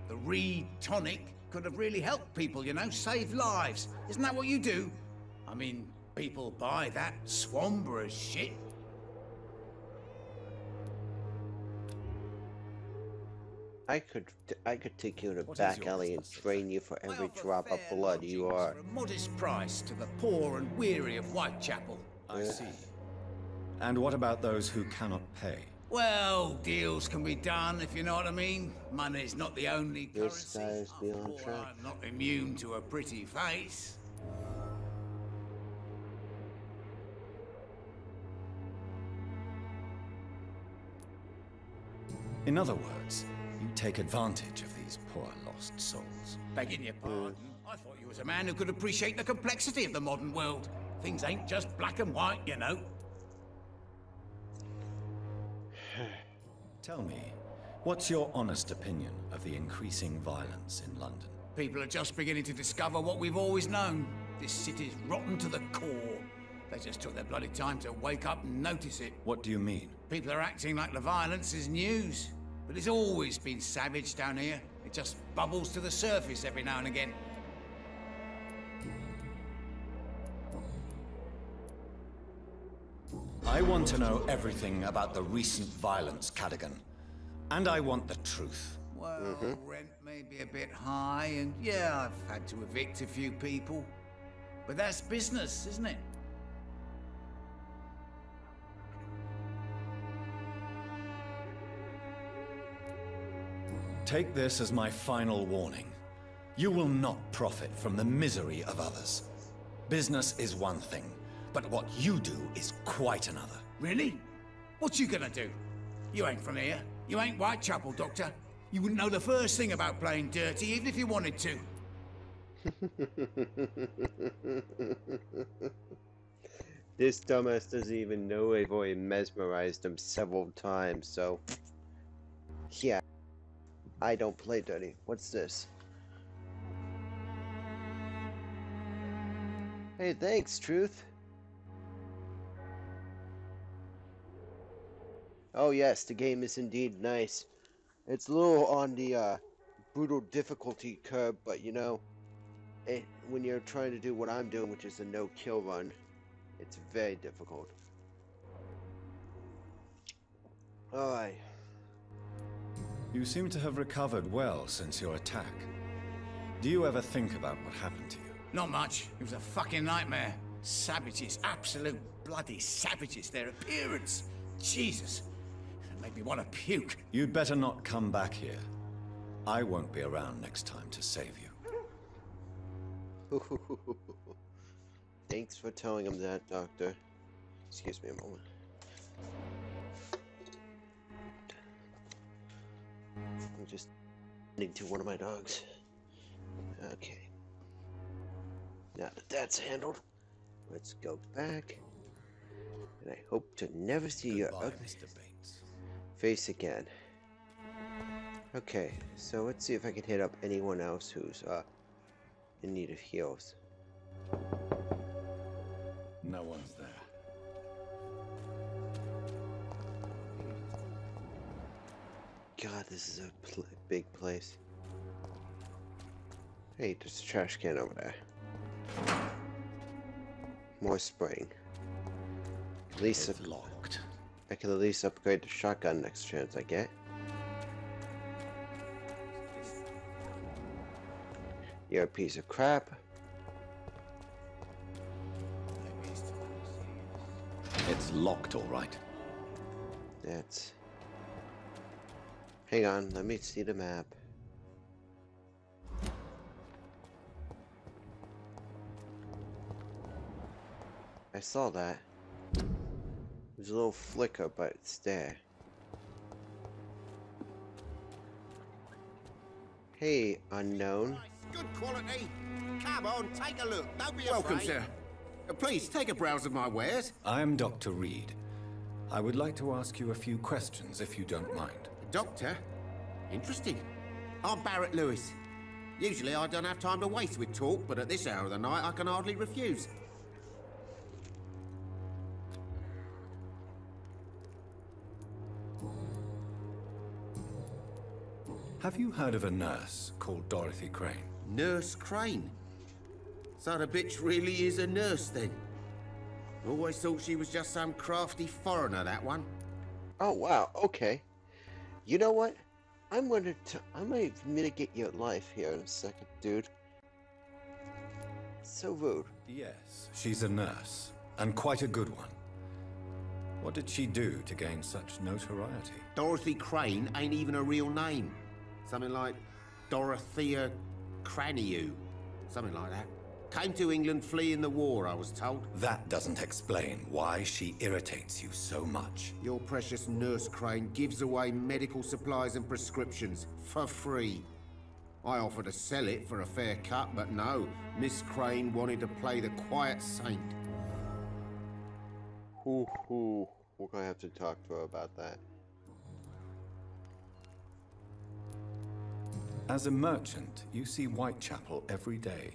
The Reed tonic could have really helped people, you know, save lives. Isn't that what you do? I mean, people buy that Swamborer's shit. I could take you to a What is back your alley and business? drain you for I every offer drop of fair blood you lodgings are. for a modest price to the poor and weary of Whitechapel. I see. And what about those who cannot pay? Well, deals can be done, if you know what I mean. Money's not the only This currency. guy is beyond After track. all, I'm not immune to a pretty face. In other words, you take advantage of these poor lost souls. Begging your pardon, I thought you was a man who could appreciate the complexity of the modern world. Things ain't just black and white, you know. Tell me, what's your honest opinion of the increasing violence in London? People are just beginning to discover what we've always known. This city's rotten to the core. They just took their bloody time to wake up and notice it. What do you mean? People are acting like the violence is news. But it's always been savage down here. It just bubbles to the surface every now and again. I want to know everything about the recent violence, Cadogan. And I want the truth. Well, rent may be a bit high, and yeah, I've had to evict a few people. But that's business, isn't it? Take this as my final warning. You will not profit from the misery of others. Business is one thing, but what you do is quite another. Really? What you gonna do? You ain't from here. You ain't Whitechapel, Doctor. You wouldn't know the first thing about playing dirty, even if you wanted to. This dumbass doesn't even know I've already mesmerized him several times, so... Yeah. I don't play dirty. What's this? Hey, thanks, Truth. Oh yes, the game is indeed nice. It's a little on the brutal difficulty curve, but you know, when you're trying to do what I'm doing, which is a no-kill run, it's very difficult. Alright. You seem to have recovered well since your attack. Do you ever think about what happened to you? Not much. It was a fucking nightmare. Savages, absolute bloody savages. Their appearance. Jesus. It made me want to puke. You'd better not come back here. I won't be around next time to save you. Thanks for telling him that, Doctor. Excuse me a moment. I'm just tending to one of my dogs. Okay. Now that that's handled, let's go back. And I hope to never see your ugly face again. Okay, so let's see if I can hit up anyone else who's in need of heals. No one's there. God, this is a big place. Hey, there's a trash can over there. More spraying. At least It's locked. I can at least upgrade the shotgun next chance I get. You're a piece of crap. It's locked, all right. That's... Hang on, let me see the map. I saw that. There's a little flicker, but it's there. Hey, unknown. Good quality. Come on, take a look. Don't be Welcome, afraid. sir. Please, take a browse of my wares. I'm Dr. Reed. I would like to ask you a few questions, if you don't mind. Doctor? Interesting. I'm Barrett Lewis. Usually I don't have time to waste with talk, but at this hour of the night I can hardly refuse. Have you heard of a nurse called Dorothy Crane? Nurse Crane? So the bitch really is a nurse, then? Always thought she was just some crafty foreigner, that one. Oh wow, okay. You know what? I might mitigate your life here in a second, dude. So rude. Yes, she's a nurse, and quite a good one. What did she do to gain such notoriety? Dorothy Crane ain't even a real name. Something like Dorothea Craniu. Something like that. Came to England fleeing the war, I was told. That doesn't explain why she irritates you so much. Your precious Nurse Crane gives away medical supplies and prescriptions for free. I offered to sell it for a fair cut, but no. Miss Crane wanted to play the quiet saint. We're gonna have to talk to her about that. As a merchant, you see Whitechapel every day.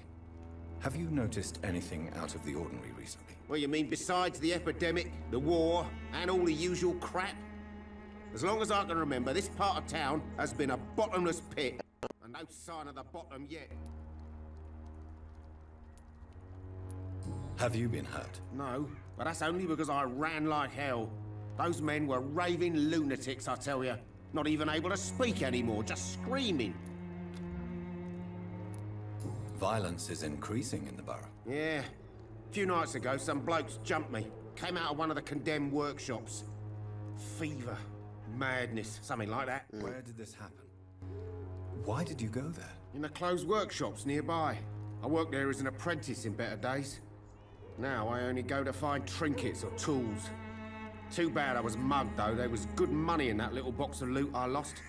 Have you noticed anything out of the ordinary recently? Well, you mean besides the epidemic, the war, and all the usual crap? As long as I can remember, this part of town has been a bottomless pit. And no sign of the bottom yet. Have you been hurt? No, but that's only because I ran like hell. Those men were raving lunatics, I tell you. Not even able to speak anymore, just screaming. Violence is increasing in the borough. Yeah. A few nights ago, some blokes jumped me. Came out of one of the condemned workshops. Fever. Madness. Something like that. Where did this happen? Why did you go there? In the closed workshops nearby. I worked there as an apprentice in better days. Now I only go to find trinkets or tools. Too bad I was mugged, though. There was good money in that little box of loot I lost.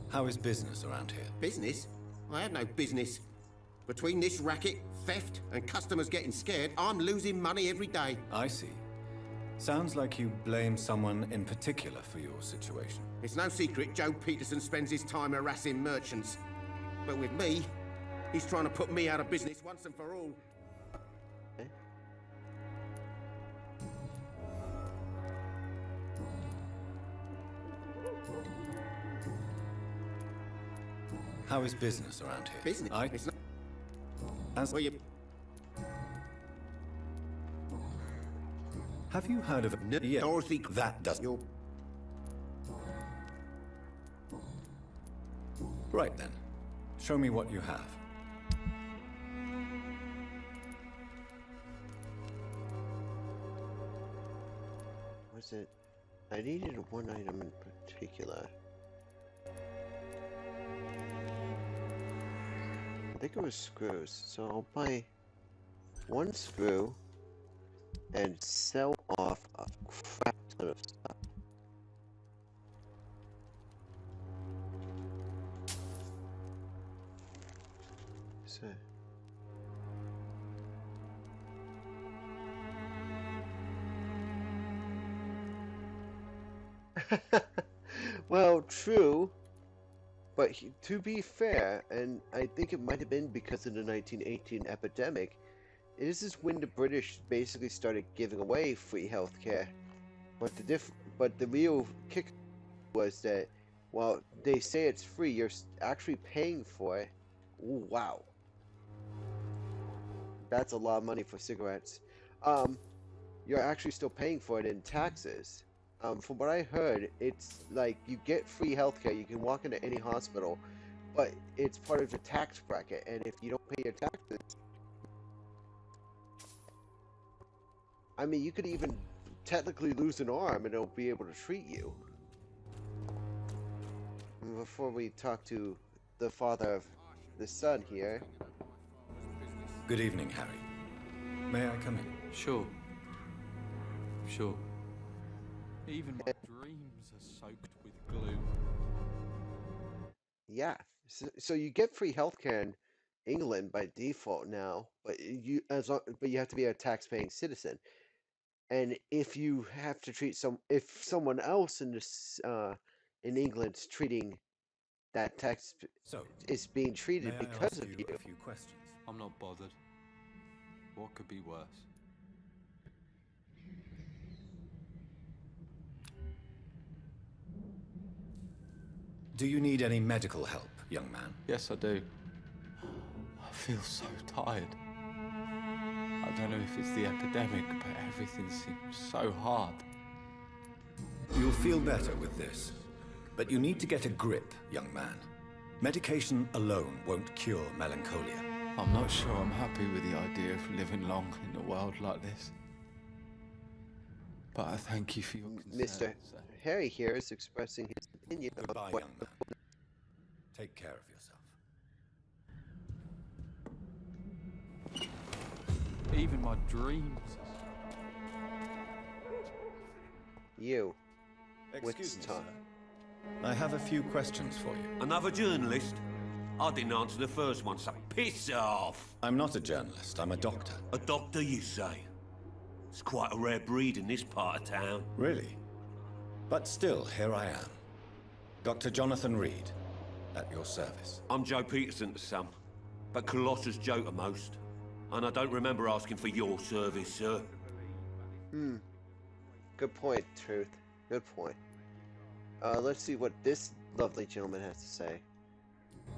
How is business around here? Business? I have no business. Between this racket, theft, and customers getting scared, I'm losing money every day. I see. Sounds like you blame someone in particular for your situation. It's no secret Joe Peterson spends his time harassing merchants. But with me, he's trying to put me out of business once and for all. How is business around here? Business? It's not... Well, you... Have you heard of... Yeah. Dorothy... That doesn't... You're... Right then. Show me what you have. Was it? I needed one item in particular. I think it was screws, so I'll buy one screw and sell off a crap ton of stuff. So. Well, true. But to be fair, and I think it might have been because of the 1918 epidemic, this is when the British basically started giving away free healthcare. But the real kick was that while they say it's free, you're actually paying for it. Ooh, wow. That's a lot of money for cigarettes. You're actually still paying for it in taxes. From what I heard, it's like you get free healthcare, you can walk into any hospital, but it's part of the tax bracket, and if you don't pay your taxes, I mean, you could even technically lose an arm and it'll be able to treat you. Before we talk to the father of the son here. Good evening, Harry. May I come in? Sure. Sure. Even my dreams are soaked with glue. Yeah, so you get free healthcare in England by default now, but you have to be a tax-paying citizen. And if you have to treat if someone else in England's treating that tax, is being treated because of you. A few questions. I'm not bothered. What could be worse? Do you need any medical help, young man? Yes, I do. I feel so tired. I don't know if it's the epidemic, but everything seems so hard. You'll feel better with this. But you need to get a grip, young man. Medication alone won't cure melancholia. I'm not sure I'm happy with the idea of living long in a world like this. But I thank you for your concern. Mr. Harry here is expressing his opinion Goodbye, on what... young man. Take care of yourself. Even my dreams. You. Excuse me, Tom. sir. I have a few questions for you. Another journalist? I didn't answer the first one, so piss off! I'm not a journalist, I'm a doctor. A doctor, you say? It's quite a rare breed in this part of town. Really? But still, here I am. Dr. Jonathan Reed, at your service. I'm Joe Peterson to some, but Colossus Joe to most. And I don't remember asking for your service, sir. Good point, Truth. Good point. Let's see what this lovely gentleman has to say.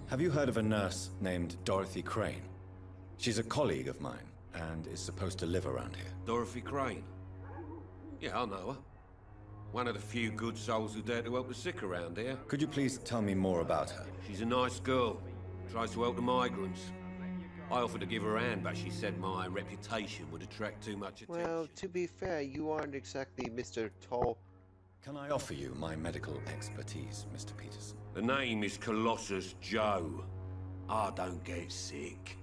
Have you heard of a nurse named Dorothy Crane? She's a colleague of mine, and is supposed to live around here. Dorothy Crane? Yeah, I know her. One of the few good souls who dare to help the sick around here. Could you please tell me more about her? She's a nice girl. Tries to help the migrants. I offered to give her a hand, but she said my reputation would attract too much attention. Well, to be fair, you aren't exactly Mr. Tall Can I offer you my medical expertise, Mr. Peterson? The name is Colossus Joe. I don't get sick.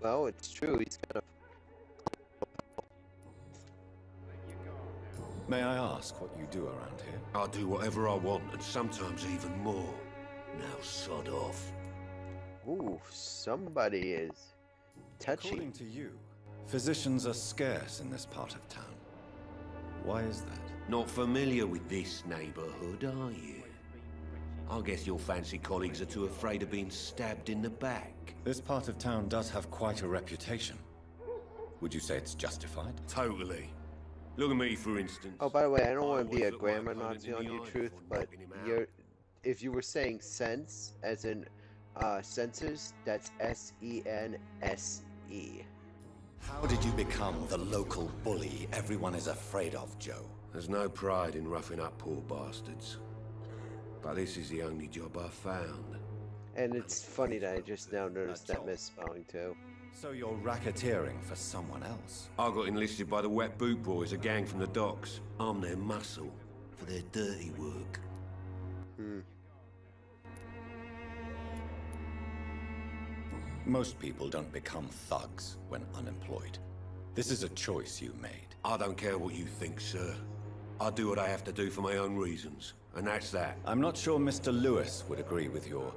Well, it's true. He's kind of. May I ask what you do around here? I do whatever I want, and sometimes even more. Now sod off. Ooh, somebody is touchy. According to you, physicians are scarce in this part of town. Why is that? Not familiar with this neighborhood, are you? I guess your fancy colleagues are too afraid of being stabbed in the back. This part of town does have quite a reputation. Would you say it's justified? Totally. Look at me, for instance. Oh, by the way, I don't want to be a always look like grammar a pain Nazi in on the your eye truth, before but knocking him out. you're, if you were saying sense, as in senses, that's S-E-N-S-E. How did you become the local bully everyone is afraid of, Joe? There's no pride in roughing up poor bastards. But this is the only job I've found. And it's funny that I just now noticed that misspelling too. So you're racketeering for someone else? I got enlisted by the Wet Boot Boys, a gang from the docks. I'm their muscle for their dirty work. Most people don't become thugs when unemployed. This is a choice you made. I don't care what you think, sir. I do what I have to do for my own reasons, and that's that. I'm not sure Mr. Lewis would agree with your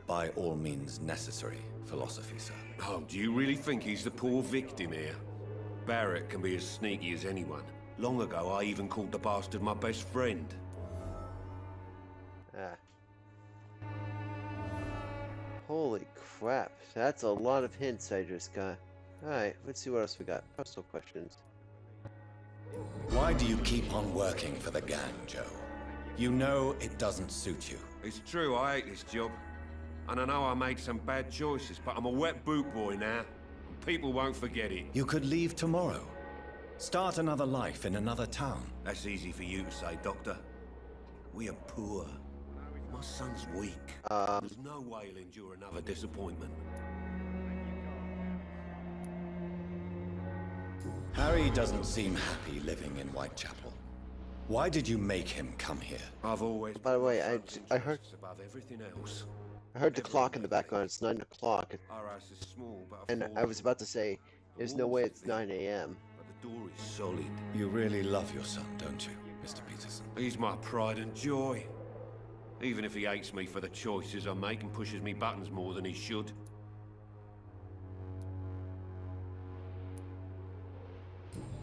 by all means necessary philosophy, sir. Oh, do you really think he's the poor victim here? Barrett can be as sneaky as anyone. Long ago, I even called the bastard my best friend. Ah. Holy crap, that's a lot of hints I just got. Alright, let's see what else we got. Personal questions. Why do you keep on working for the gang, Joe? You know it doesn't suit you. It's true, I hate this job. And I know I made some bad choices, but I'm a wet boot boy now. And people won't forget it. You could leave tomorrow. Start another life in another town. That's easy for you to say, Doctor. We are poor. My son's weak. There's no way he'll endure another disappointment. Harry doesn't seem happy living in Whitechapel. Why did you make him come here? I've always... By the way, I heard above everything else. I heard the clock in the background. It's 9 o'clock. Our house is small, but And I was about to say, there's no way it's 9 a.m. But the door is solid. You really love your son, don't you, Mr. Peterson? He's my pride and joy. Even if he hates me for the choices I make and pushes me buttons more than he should.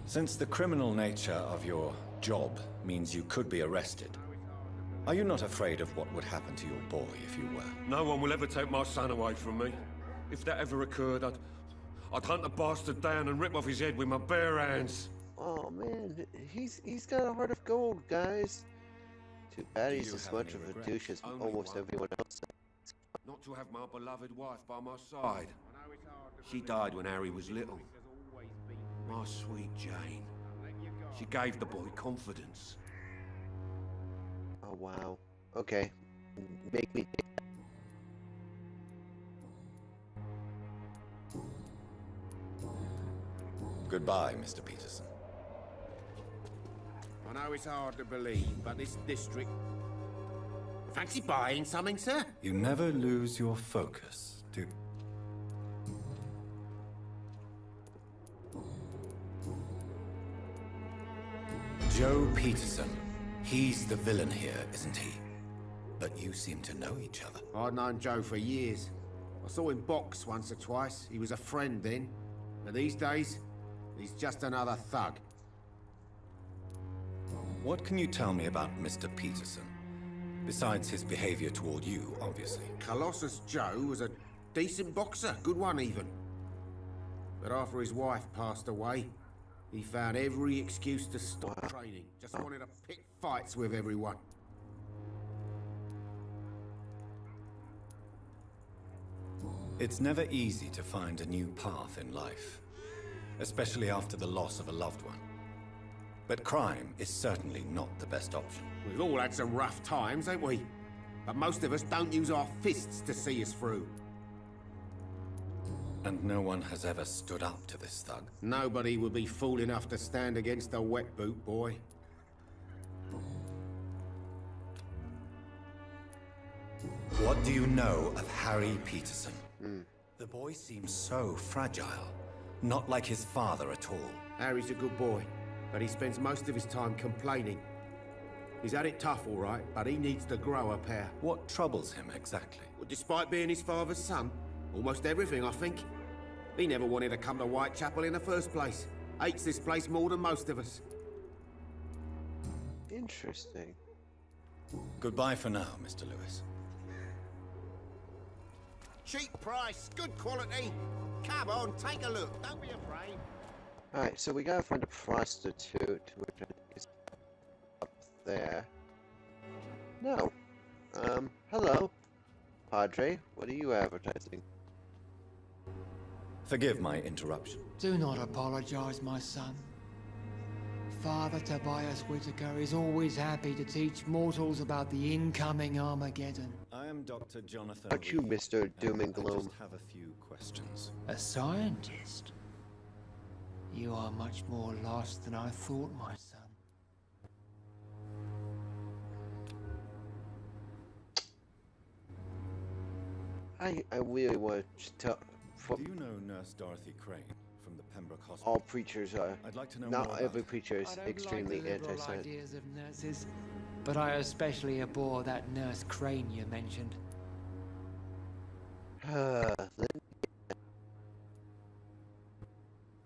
Since the criminal nature of your job means you could be arrested, are you not afraid of what would happen to your boy if you were? No one will ever take my son away from me. If that ever occurred, I'd hunt the bastard down and rip off his head with my bare hands. Oh man, he's got a heart of gold, guys. Too bad he's as much of a douche as almost everyone else. Not to have my beloved wife by my side. She died when Harry was little. My sweet Jane. She gave the boy confidence. Oh wow. Okay. Make me think. Goodbye, Mr. Peterson. I know it's hard to believe, but this district... Fancy buying something, sir? You never lose your focus, do you? Joe Peterson. He's the villain here, isn't he? But you seem to know each other. I'd known Joe for years. I saw him box once or twice. He was a friend then. But these days, he's just another thug. What can you tell me about Mr. Peterson? Besides his behavior toward you, obviously. Colossus Joe was a decent boxer, good one even. But after his wife passed away, he found every excuse to stop training. Just wanted to pick fights with everyone. It's never easy to find a new path in life, especially after the loss of a loved one. But crime is certainly not the best option. We've all had some rough times, ain't we? But most of us don't use our fists to see us through. And no one has ever stood up to this thug. Nobody would be fool enough to stand against a wet boot boy. What do you know of Harry Peterson? The boy seems so fragile. Not like his father at all. Harry's a good boy, but he spends most of his time complaining. He's had it tough, all right, but he needs to grow a pair. What troubles him exactly? Well, despite being his father's son, almost everything, I think. He never wanted to come to Whitechapel in the first place. Hates this place more than most of us. Interesting. Goodbye for now, Mr. Lewis. Cheap price, good quality. Come on, take a look. Don't be afraid. Alright, so we gotta find a prostitute, which I think is up there. No. Hello. Padre, what are you advertising? Forgive my interruption. Do not apologize, my son. Father Tobias Whitaker is always happy to teach mortals about the incoming Armageddon. I am Dr. Jonathan. Aren't you Reed, Mr. Doom and I Gloom? just have a few questions. A scientist? You are much more lost than I thought, my son. I really want to tell. Do you know Nurse Dorothy Crane from the Pembroke Hospital? All preachers are. I'd like to know more Not about every her. preacher is I don't extremely like the liberal anti-science. ideas of nurses, but I especially abhor that Nurse Crane you mentioned.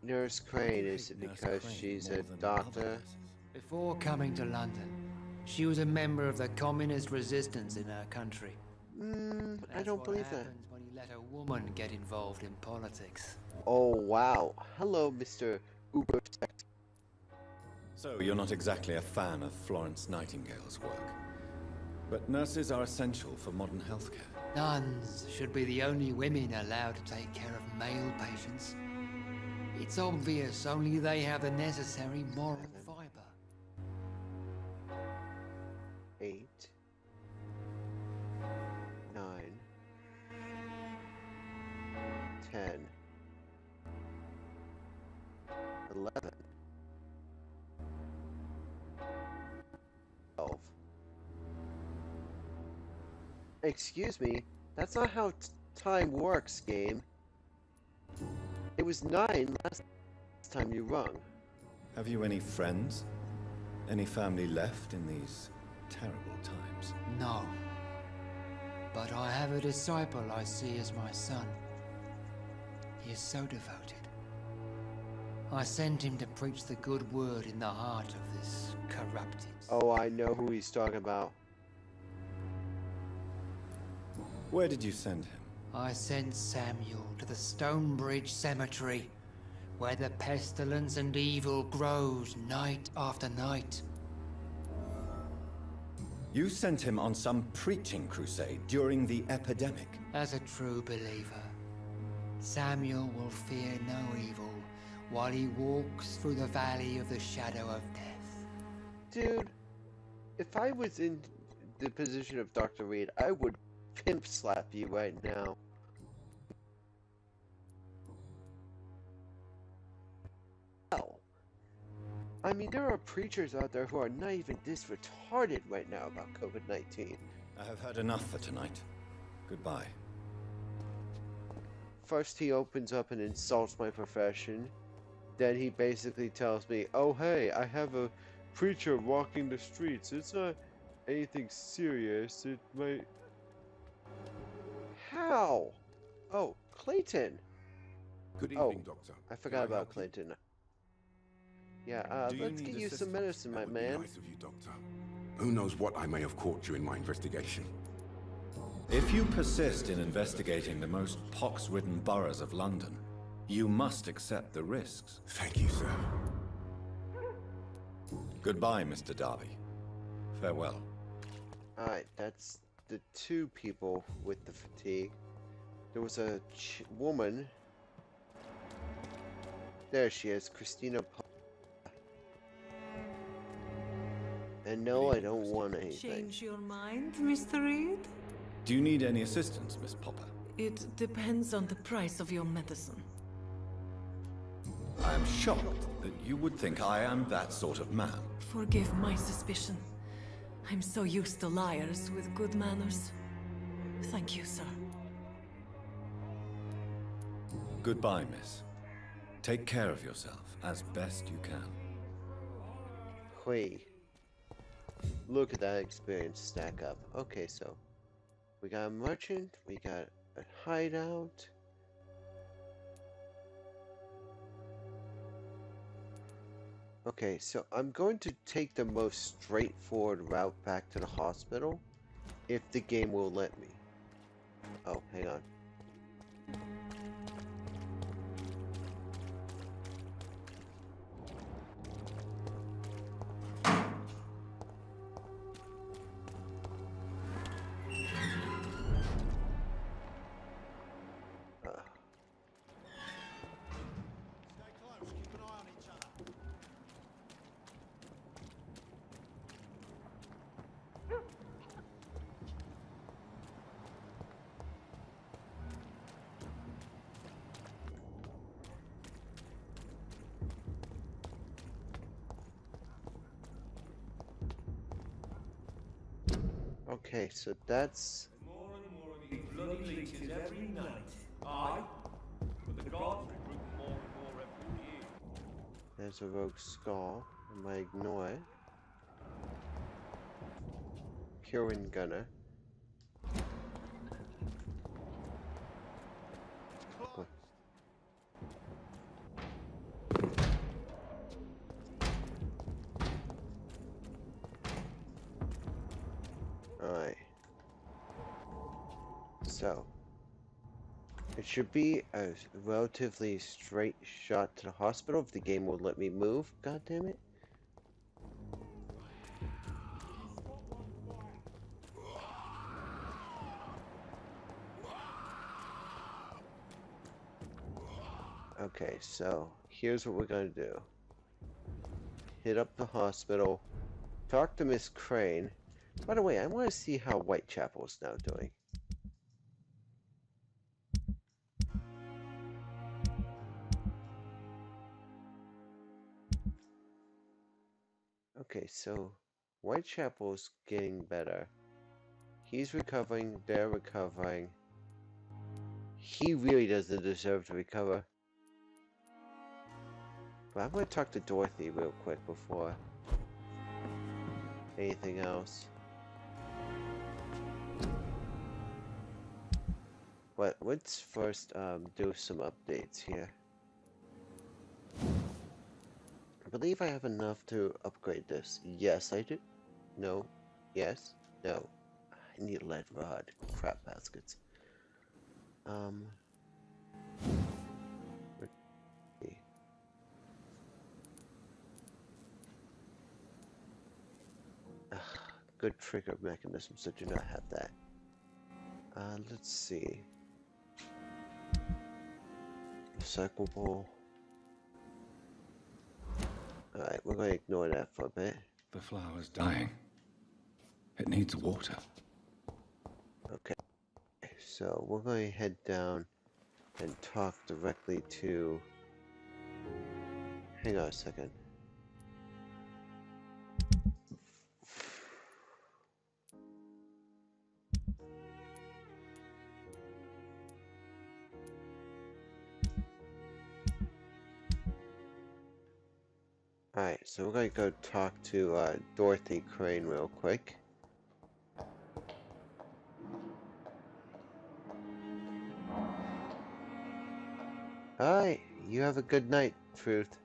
Nurse Crane, is it Nurse because Crane she's more a than other doctor? nurses. Before coming to London, she was a member of the communist resistance in her country. I That's don't what believe that. happens when you let a woman get involved in politics. Oh wow! Hello, Mr. Uber. So you're not exactly a fan of Florence Nightingale's work. But nurses are essential for modern healthcare. Nuns should be the only women allowed to take care of male patients. It's obvious only they have the necessary moral fiber. 8, 9, 10, 11, 12. Excuse me, that's not how time works, game. It was 9 last time you rung. Have you any friends? Any family left in these terrible times? No. But I have a disciple I see as my son. He is so devoted. I sent him to preach the good word in the heart of this corrupted. Oh, I know who he's talking about. Where did you send him? I sent Samuel to the Stonebridge Cemetery, where the pestilence and evil grows night after night. You sent him on some preaching crusade during the epidemic. As a true believer, Samuel will fear no evil while he walks through the valley of the shadow of death. Dude, if I was in the position of Dr. Reed, I would pimp slap you right now. Hell. I mean, there are preachers out there who are not even this retarded right now about COVID-19. I have heard enough for tonight. Goodbye. First he opens up and insults my profession. Then he basically tells me, oh hey, I have a preacher walking the streets. It's not anything serious. It might... How? Oh, Clayton. Good Oh, evening, Doctor. I forgot about Clayton. Yeah, Do you let's need get you some assistance? medicine, my That would be man. nice of you, Doctor. Who knows what I may have caught you in my investigation. If you persist in investigating the most pox-ridden boroughs of London, you must accept the risks. Thank you, sir. Goodbye, Mr. Darby. Farewell. Alright, that's the 2 people with the fatigue. There was a woman. There she is, Christina. And no, I don't want anything. Change your mind, Mr. Reed? Do you need any assistance, Miss Popper? It depends on the price of your medicine. I am shocked that you would think I am that sort of man. Forgive my suspicion. I'm so used to liars with good manners. Thank you, sir. Goodbye, miss. Take care of yourself as best you can. Wait. Look at that experience stack up. Okay, so we got a merchant, we got a hideout. Okay, so I'm going to take the most straightforward route back to the hospital, if the game will let me. Oh, hang on. Okay, so that's... More and more of these bloody leeches every night. Aye, but the gods recruit more and more every year. There's a rogue skull. I might ignore it. Curing gunner. What? Alright. So, it should be a relatively straight shot to the hospital if the game will let me move. God damn it. Okay, so here's what we're gonna do. Hit up the hospital. Talk to Miss Crane. By the way, I want to see how Whitechapel's now doing. Okay, so Whitechapel's getting better. He's recovering, they're recovering. He really doesn't deserve to recover. But I'm going to talk to Dorothy real quick before anything else. But let's first do some updates here. I believe I have enough to upgrade this. Yes, I do. No. Yes. No. I need a lead rod. Crap baskets. Good trigger mechanism, so do not have that. Let's see. Recyclable. Alright, we're going to ignore that for a bit. The flower's dying. It needs water. Okay, so we're going to head down and talk directly to... Hang on a second. Alright, so we're going to go talk to Dorothy Crane real quick. Alright, you have a good night, Truth.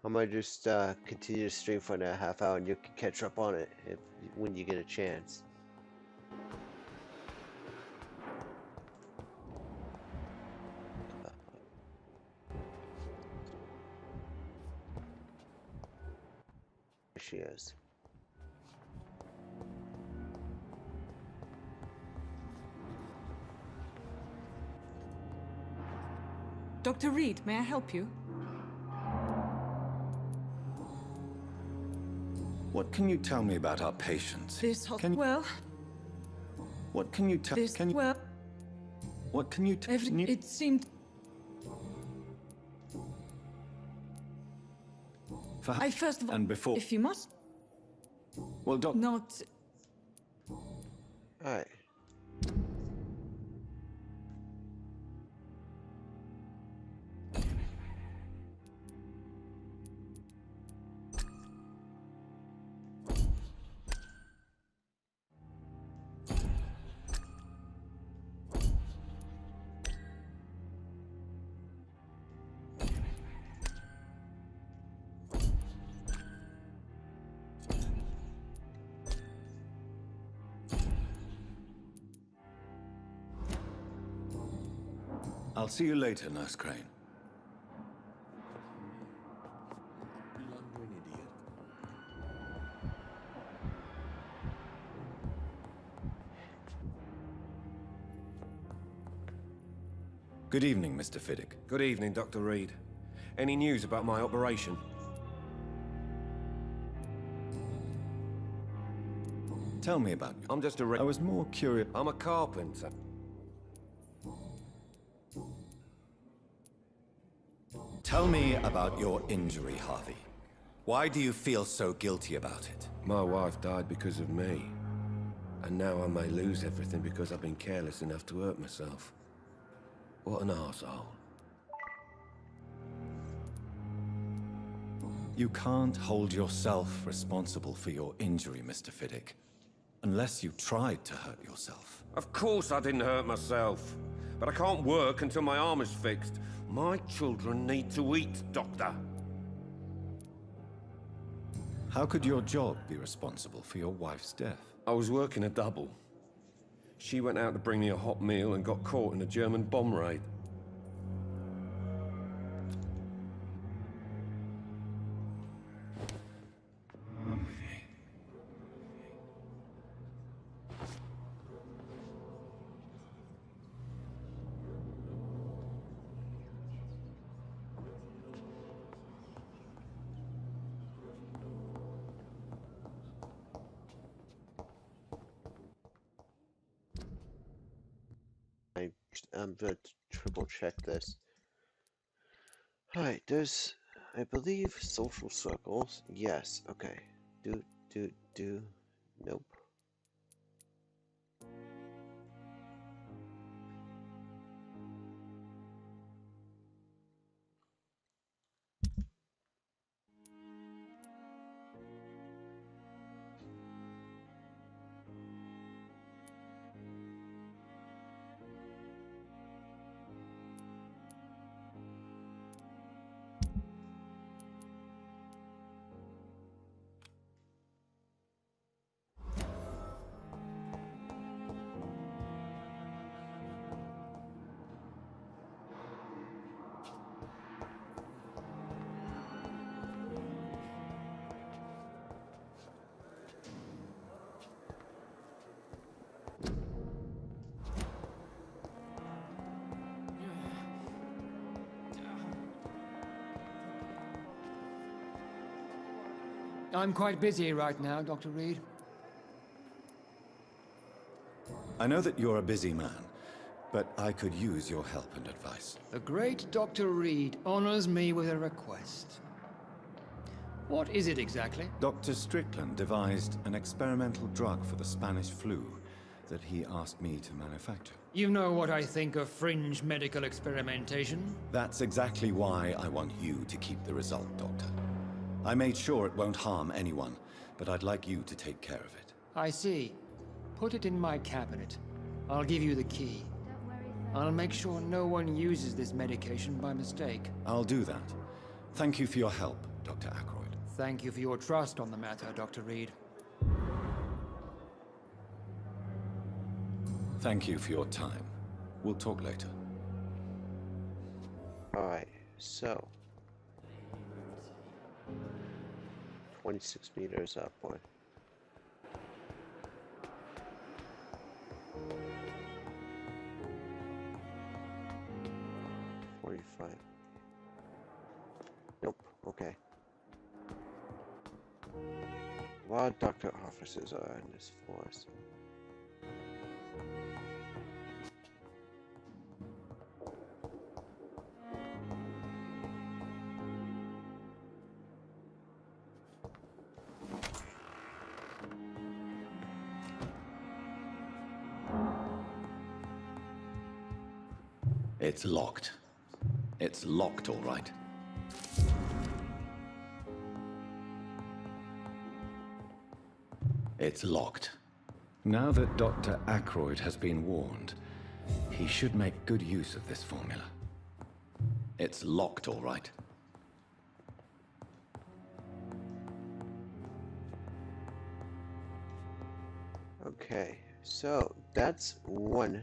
I might just continue to stream for another half hour and you can catch up on it when you get a chance. There she is. Dr. Reed, may I help you? What can you tell me about our patients? This Can you- well, What can you tell? this Can you? well, What can you tell? it seemed I first of all, and before. if you must Well, Doc. not Alright. I'll see you later, Nurse Crane. Blundering idiot. Good evening, Mr. Fiddick. Good evening, Dr. Reed. Any news about my operation? Tell me about you. I'm just a I was more curious. I'm a carpenter. Tell me about your injury, Harvey. Why do you feel so guilty about it? My wife died because of me. And now I may lose everything because I've been careless enough to hurt myself. What an arsehole. You can't hold yourself responsible for your injury, Mr. Fiddick. Unless you tried to hurt yourself. Of course I didn't hurt myself. But I can't work until my arm is fixed. My children need to eat, Doctor. How could your job be responsible for your wife's death? I was working a double. She went out to bring me a hot meal and got caught in a German bomb raid. I'm gonna triple check this. Alright, there's, I believe, social circles. Yes, okay. Nope. I'm quite busy right now, Dr. Reed. I know that you're a busy man, but I could use your help and advice. The great Dr. Reed honors me with a request. What is it exactly? Dr. Strickland devised an experimental drug for the Spanish flu that he asked me to manufacture. You know what I think of fringe medical experimentation? That's exactly why I want you to keep the result, Doctor. I made sure it won't harm anyone, but I'd like you to take care of it. I see. Put it in my cabinet. I'll give you the key. I'll make sure no one uses this medication by mistake. I'll do that. Thank you for your help, Dr. Ackroyd. Thank you for your trust on the matter, Dr. Reed. Thank you for your time. We'll talk later. Alright, so 26 meters up, boy. Nope, okay. A lot of doctor offices are in this forest. It's locked. It's locked, all right. It's locked. Now that Dr. Ackroyd has been warned, he should make good use of this formula. It's locked, all right. Okay, so that's one.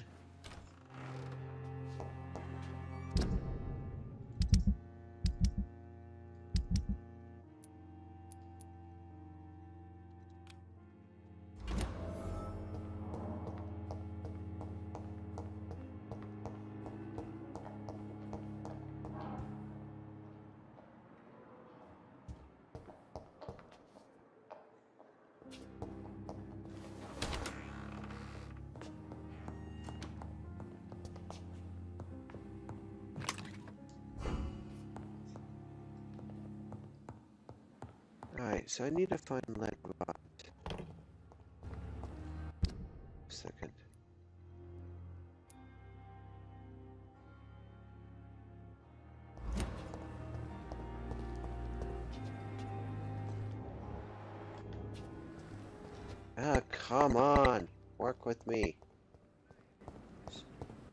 Alright, so I need to find lead rot. Second. Ah, come on! Work with me.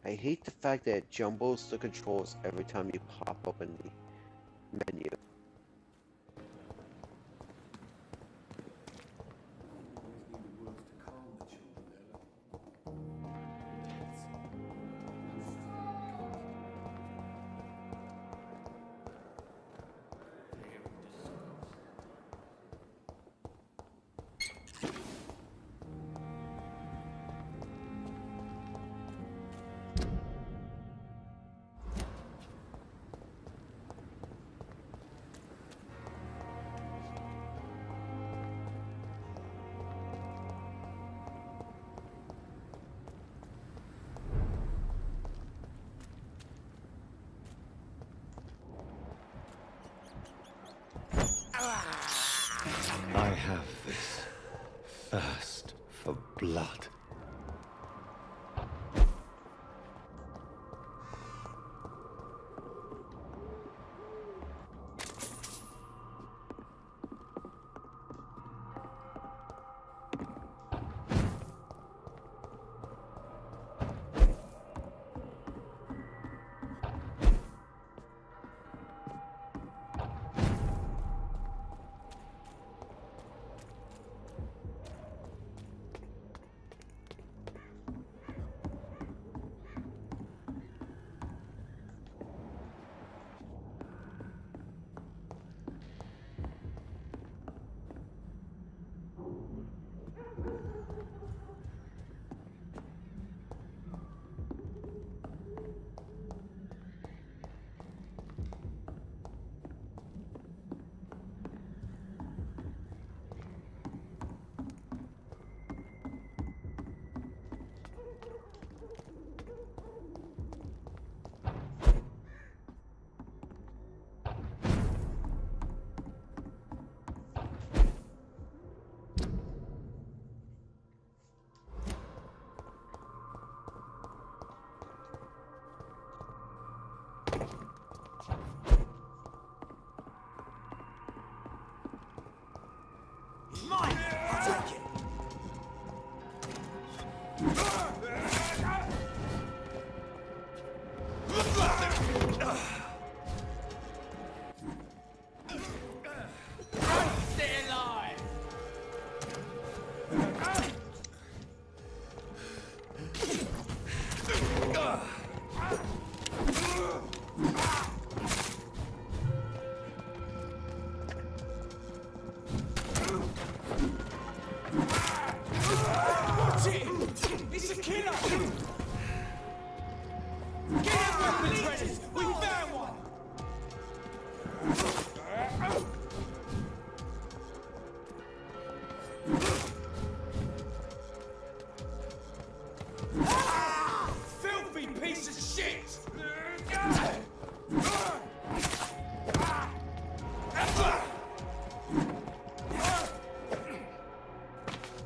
I hate the fact that it jumbles the controls every time you pop up in the menu. I have this thirst for blood.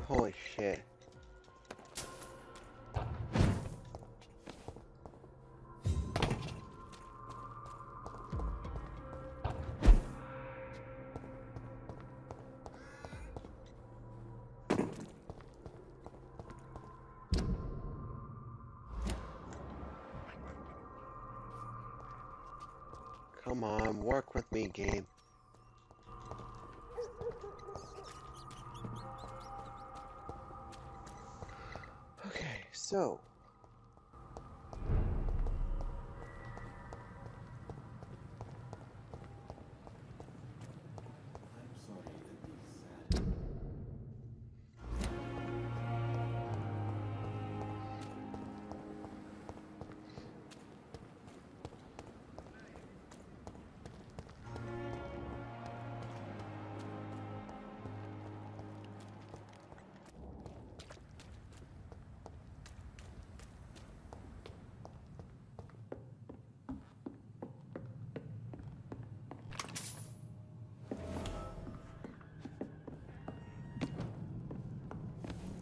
Holy shit. Come on, work with me, game. Okay, so.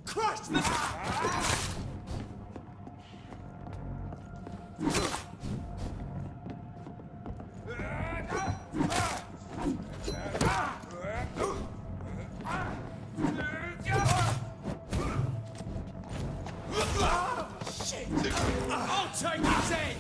Crush the... Shit! I'll take his head!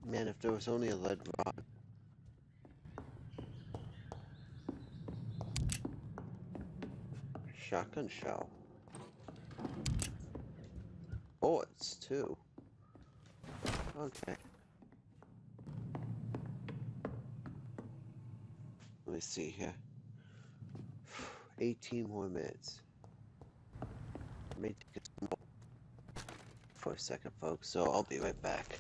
Man, if there was only a lead rod. Shotgun shell. Bullets, too. Okay. Let me see here. 18 more minutes. Let me take a smoke for a second, folks, so I'll be right back.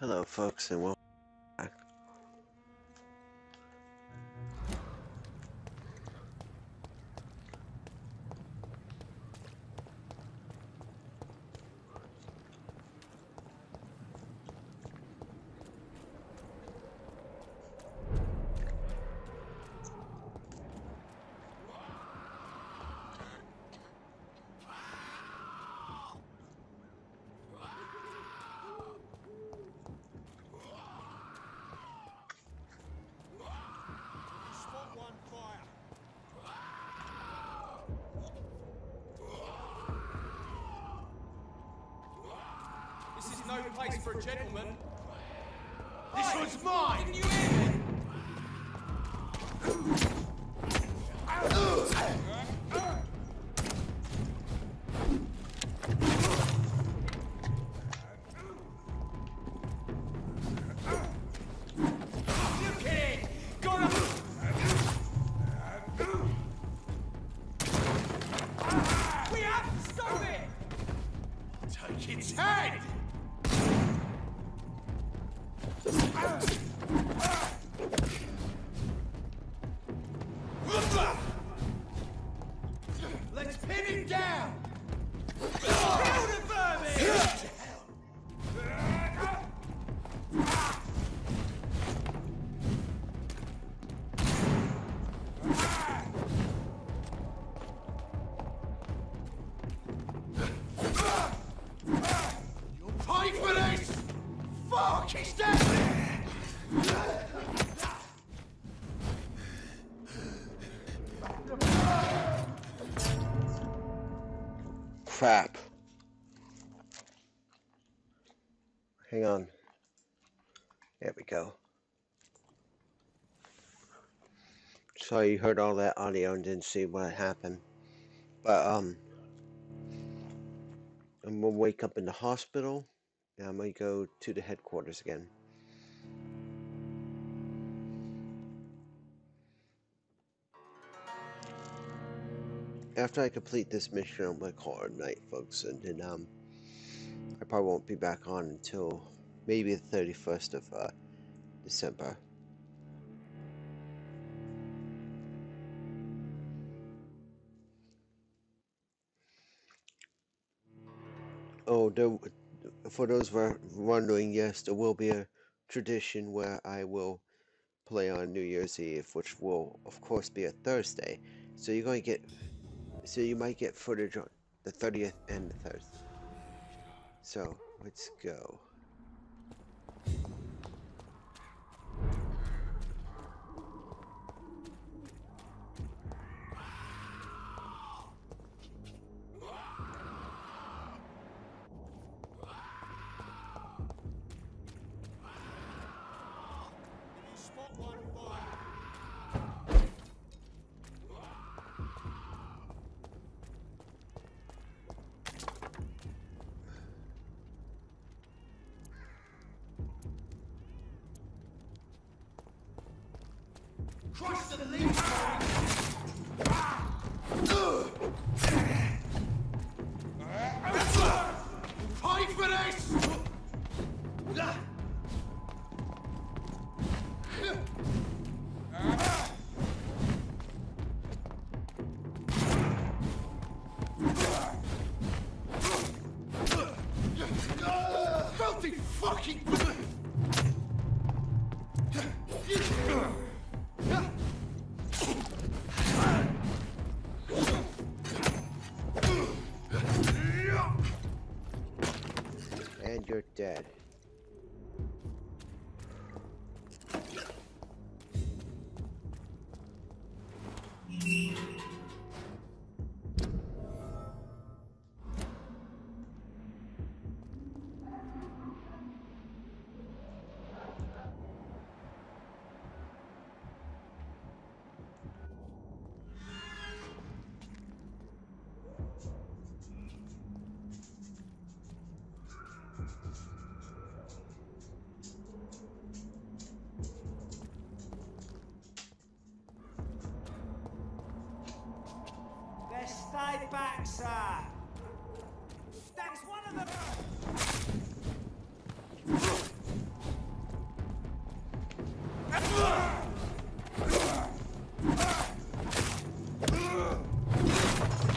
Hello, folks, and welcome back. This is no place for a gentleman. This one's mine! Didn't you hear me? Look at it! Got him! We have his head! Let's pin him down! Kill the vermin! You'll pay for this! Fuck, he's dead! Crap. Hang on. There we go. Sorry you heard all that audio and didn't see what happened. But I'm gonna wake up in the hospital and I'm gonna go to the headquarters again. After I complete this mission, I'm gonna call it a night, folks, and then I probably won't be back on until maybe the 31st of December. Oh, for those wondering, yes, there will be a tradition where I will play on New Year's Eve, which will, of course, be a Thursday. So you're going to get, so you might get footage on the 30th and the 3rd. So let's go. Crush the leaf! Pay for this! Filthy fucking... And you're dead. Stay back, sir! That's one of them!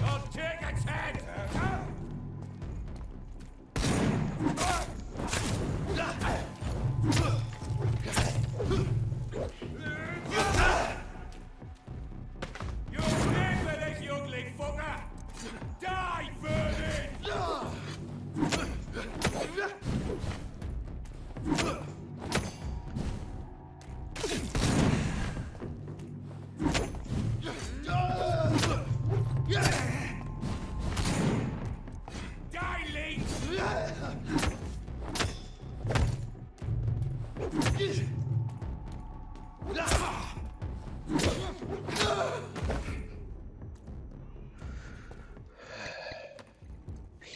I'll take its head!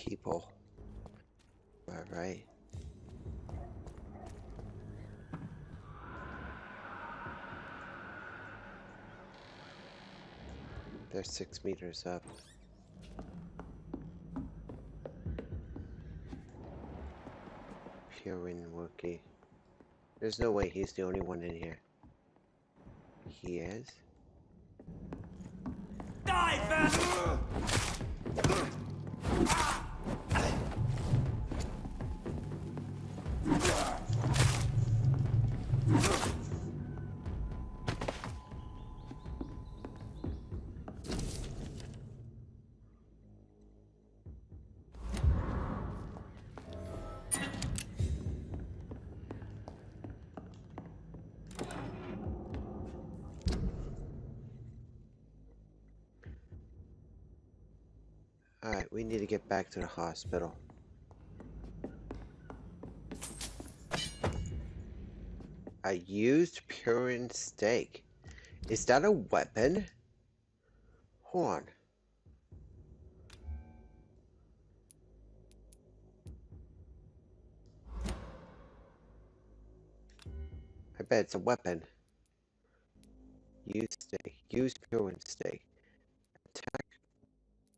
People. Alright. They're 6 meters up. Purin rookie. There's no way he's the only one in here. He is? Die, Vampyr! Alright, we need to get back to the hospital. A used Purin steak. Is that a weapon? Hold on. I bet it's a weapon. Used steak. Used Purin steak. Attack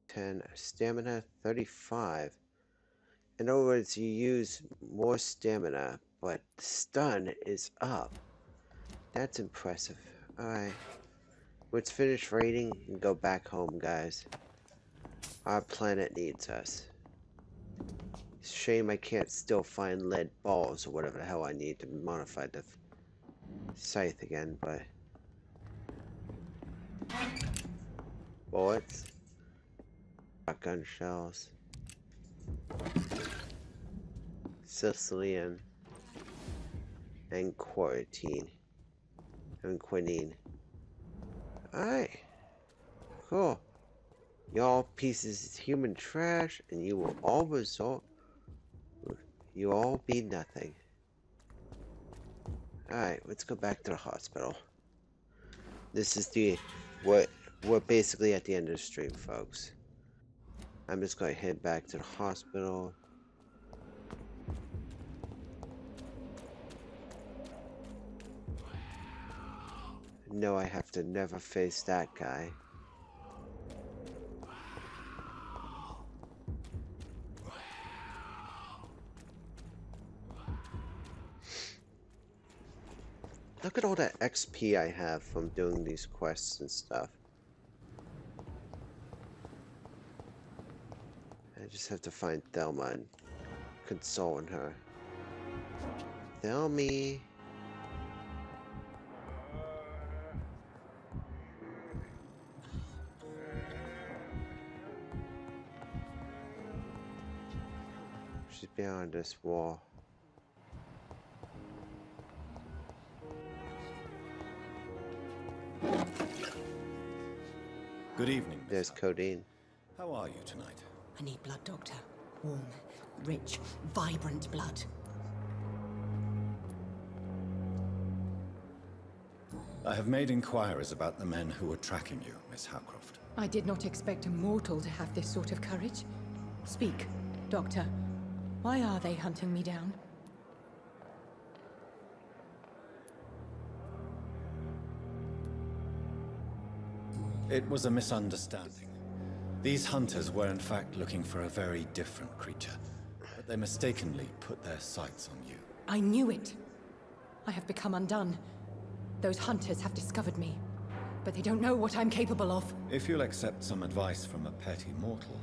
10. Stamina 35. In other words, you use more stamina, but stun is up. That's impressive. Alright. Let's finish raiding and go back home, guys. Our planet needs us. Shame I can't still find lead balls or whatever the hell I need to modify the scythe again, but... bullets. Shotgun shells. Sicilian. And quinine. Alright. Cool. Y'all pieces of human trash, and you will all result. You all be nothing. Alright, let's go back to the hospital. This is we're basically at the end of the stream, folks. I'm just going to head back to the hospital. No, I have to never face that guy. Look at all that XP I have from doing these quests and stuff. I just have to find Thelma and consoling her. Thelmy. She's behind this wall. Good evening. There's Codeine. How are you tonight? I need blood, Doctor. Warm, rich, vibrant blood. I have made inquiries about the men who were tracking you, Miss Howcroft. I did not expect a mortal to have this sort of courage. Speak, Doctor. Why are they hunting me down? It was a misunderstanding. These hunters were in fact looking for a very different creature, but they mistakenly put their sights on you. I knew it. I have become undone. Those hunters have discovered me, but they don't know what I'm capable of. If you'll accept some advice from a petty mortal,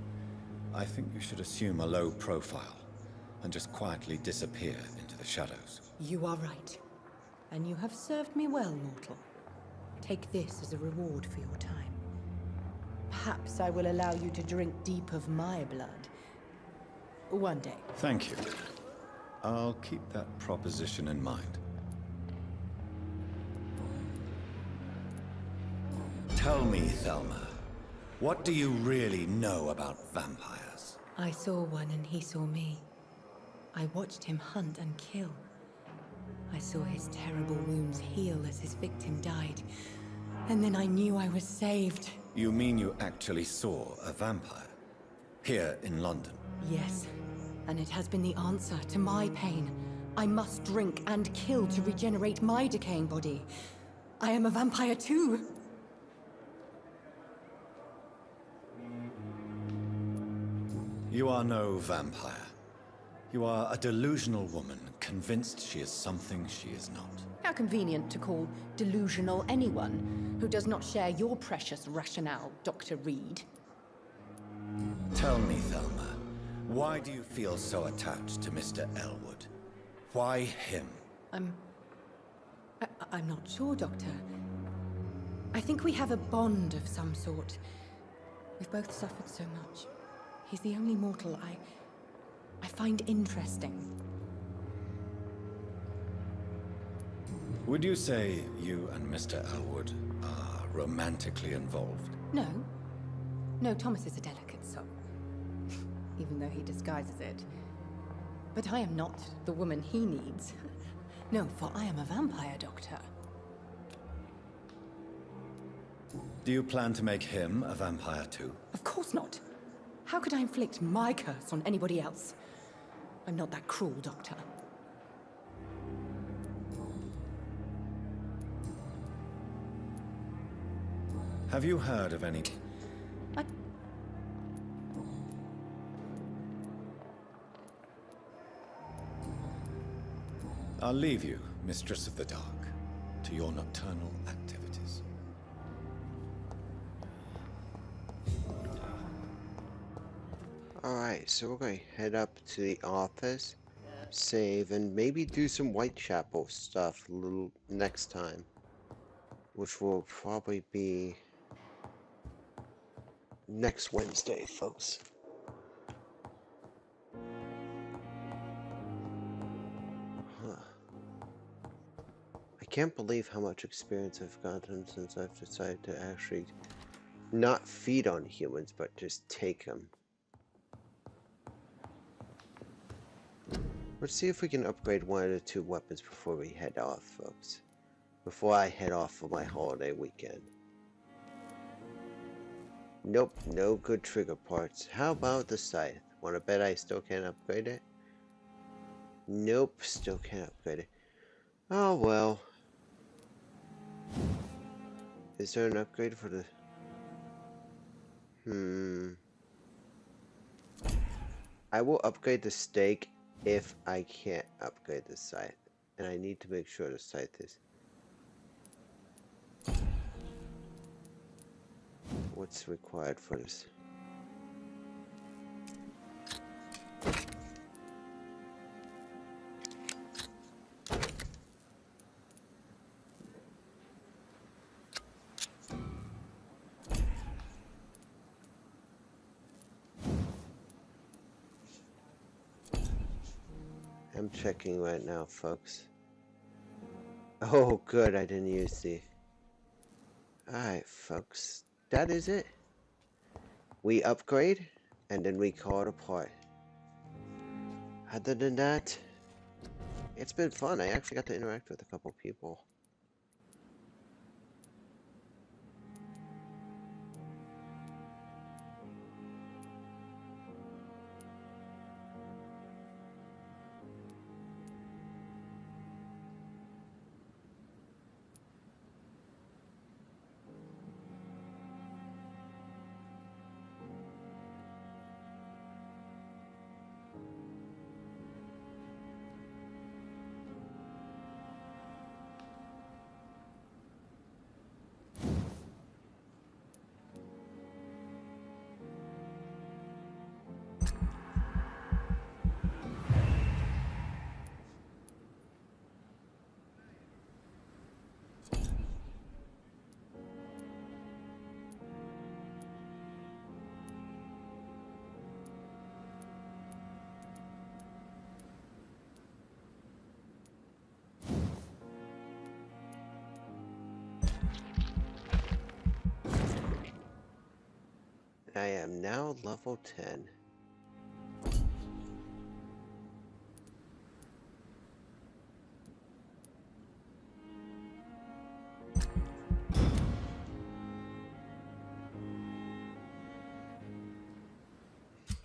I think you should assume a low profile and just quietly disappear into the shadows. You are right. And you have served me well, mortal. Take this as a reward for your time. Perhaps I will allow you to drink deep of my blood. One day. Thank you. I'll keep that proposition in mind. Tell me, Thelma, what do you really know about vampires? I saw one and he saw me. I watched him hunt and kill. I saw his terrible wounds heal as his victim died. And then I knew I was saved. You mean you actually saw a vampire? Here in London? Yes. And it has been the answer to my pain. I must drink and kill to regenerate my decaying body. I am a vampire too. You are no vampire. You are a delusional woman, convinced she is something she is not. How convenient to call delusional anyone who does not share your precious rationale, Dr. Reed. Tell me, Thelma, why do you feel so attached to Mr. Elwood? Why him? I'm not sure, Doctor. I think we have a bond of some sort. We've both suffered so much. He's the only mortal I find interesting. Would you say you and Mr. Elwood are romantically involved? No. No, Thomas is a delicate soul. Even though he disguises it. But I am not the woman he needs. No, for I am a vampire, Doctor. Do you plan to make him a vampire too? Of course not. How could I inflict my curse on anybody else? I'm not that cruel, Doctor. Have you heard of any... I'll leave you, Mistress of the Dark, to your nocturnal activities. Alright, so we're going to head up to the office, save, and maybe do some Whitechapel stuff a little next time. Which will probably be next Wednesday, folks. I can't believe how much experience I've gotten since I've decided to actually not feed on humans, but just take them. Let's see if we can upgrade one of the two weapons before we head off, folks. Before I head off for my holiday weekend. Nope, no good trigger parts. How about the scythe? Wanna bet I still can't upgrade it? Nope, still can't upgrade it. Oh well. Is there an upgrade for the... I will upgrade the stake if I can't upgrade the scythe. And I need to make sure the scythe is... What's required for this? I'm checking right now, folks. Oh, good, I didn't use the... Alright, folks. That is it. We upgrade, and then we call it apart. Other than that, it's been fun. I actually got to interact with a couple people. I am now level 10.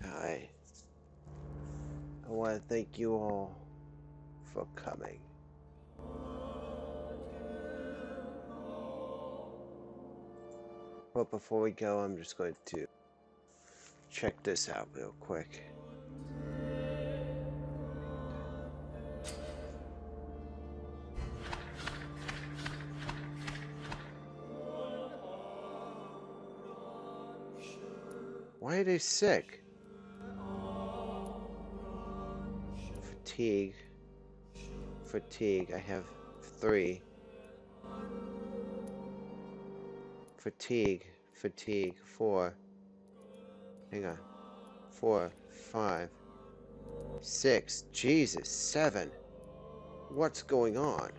I want to thank you all for coming. But before we go, I'm just going to check this out real quick. Why are they sick? Fatigue. Fatigue. I have 3. Fatigue. Fatigue. 4. Hang on. 4, 5, 6. Jesus. 7. What's going on?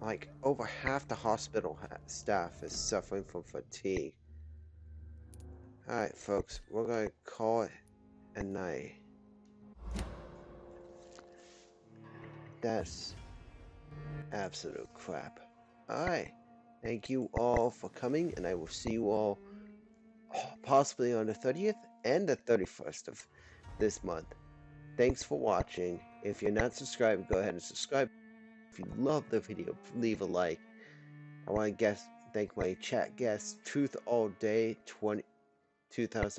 Like, over half the hospital staff is suffering from fatigue. Alright, folks, we're going to call it a night. That's absolute crap. Alright, thank you all for coming, and I will see you all possibly on the 30th and the 31st of this month. Thanks for watching. If you're not subscribed, go ahead and subscribe. If you love the video, leave a like. I want to thank my chat guest, Truth All Day 2000.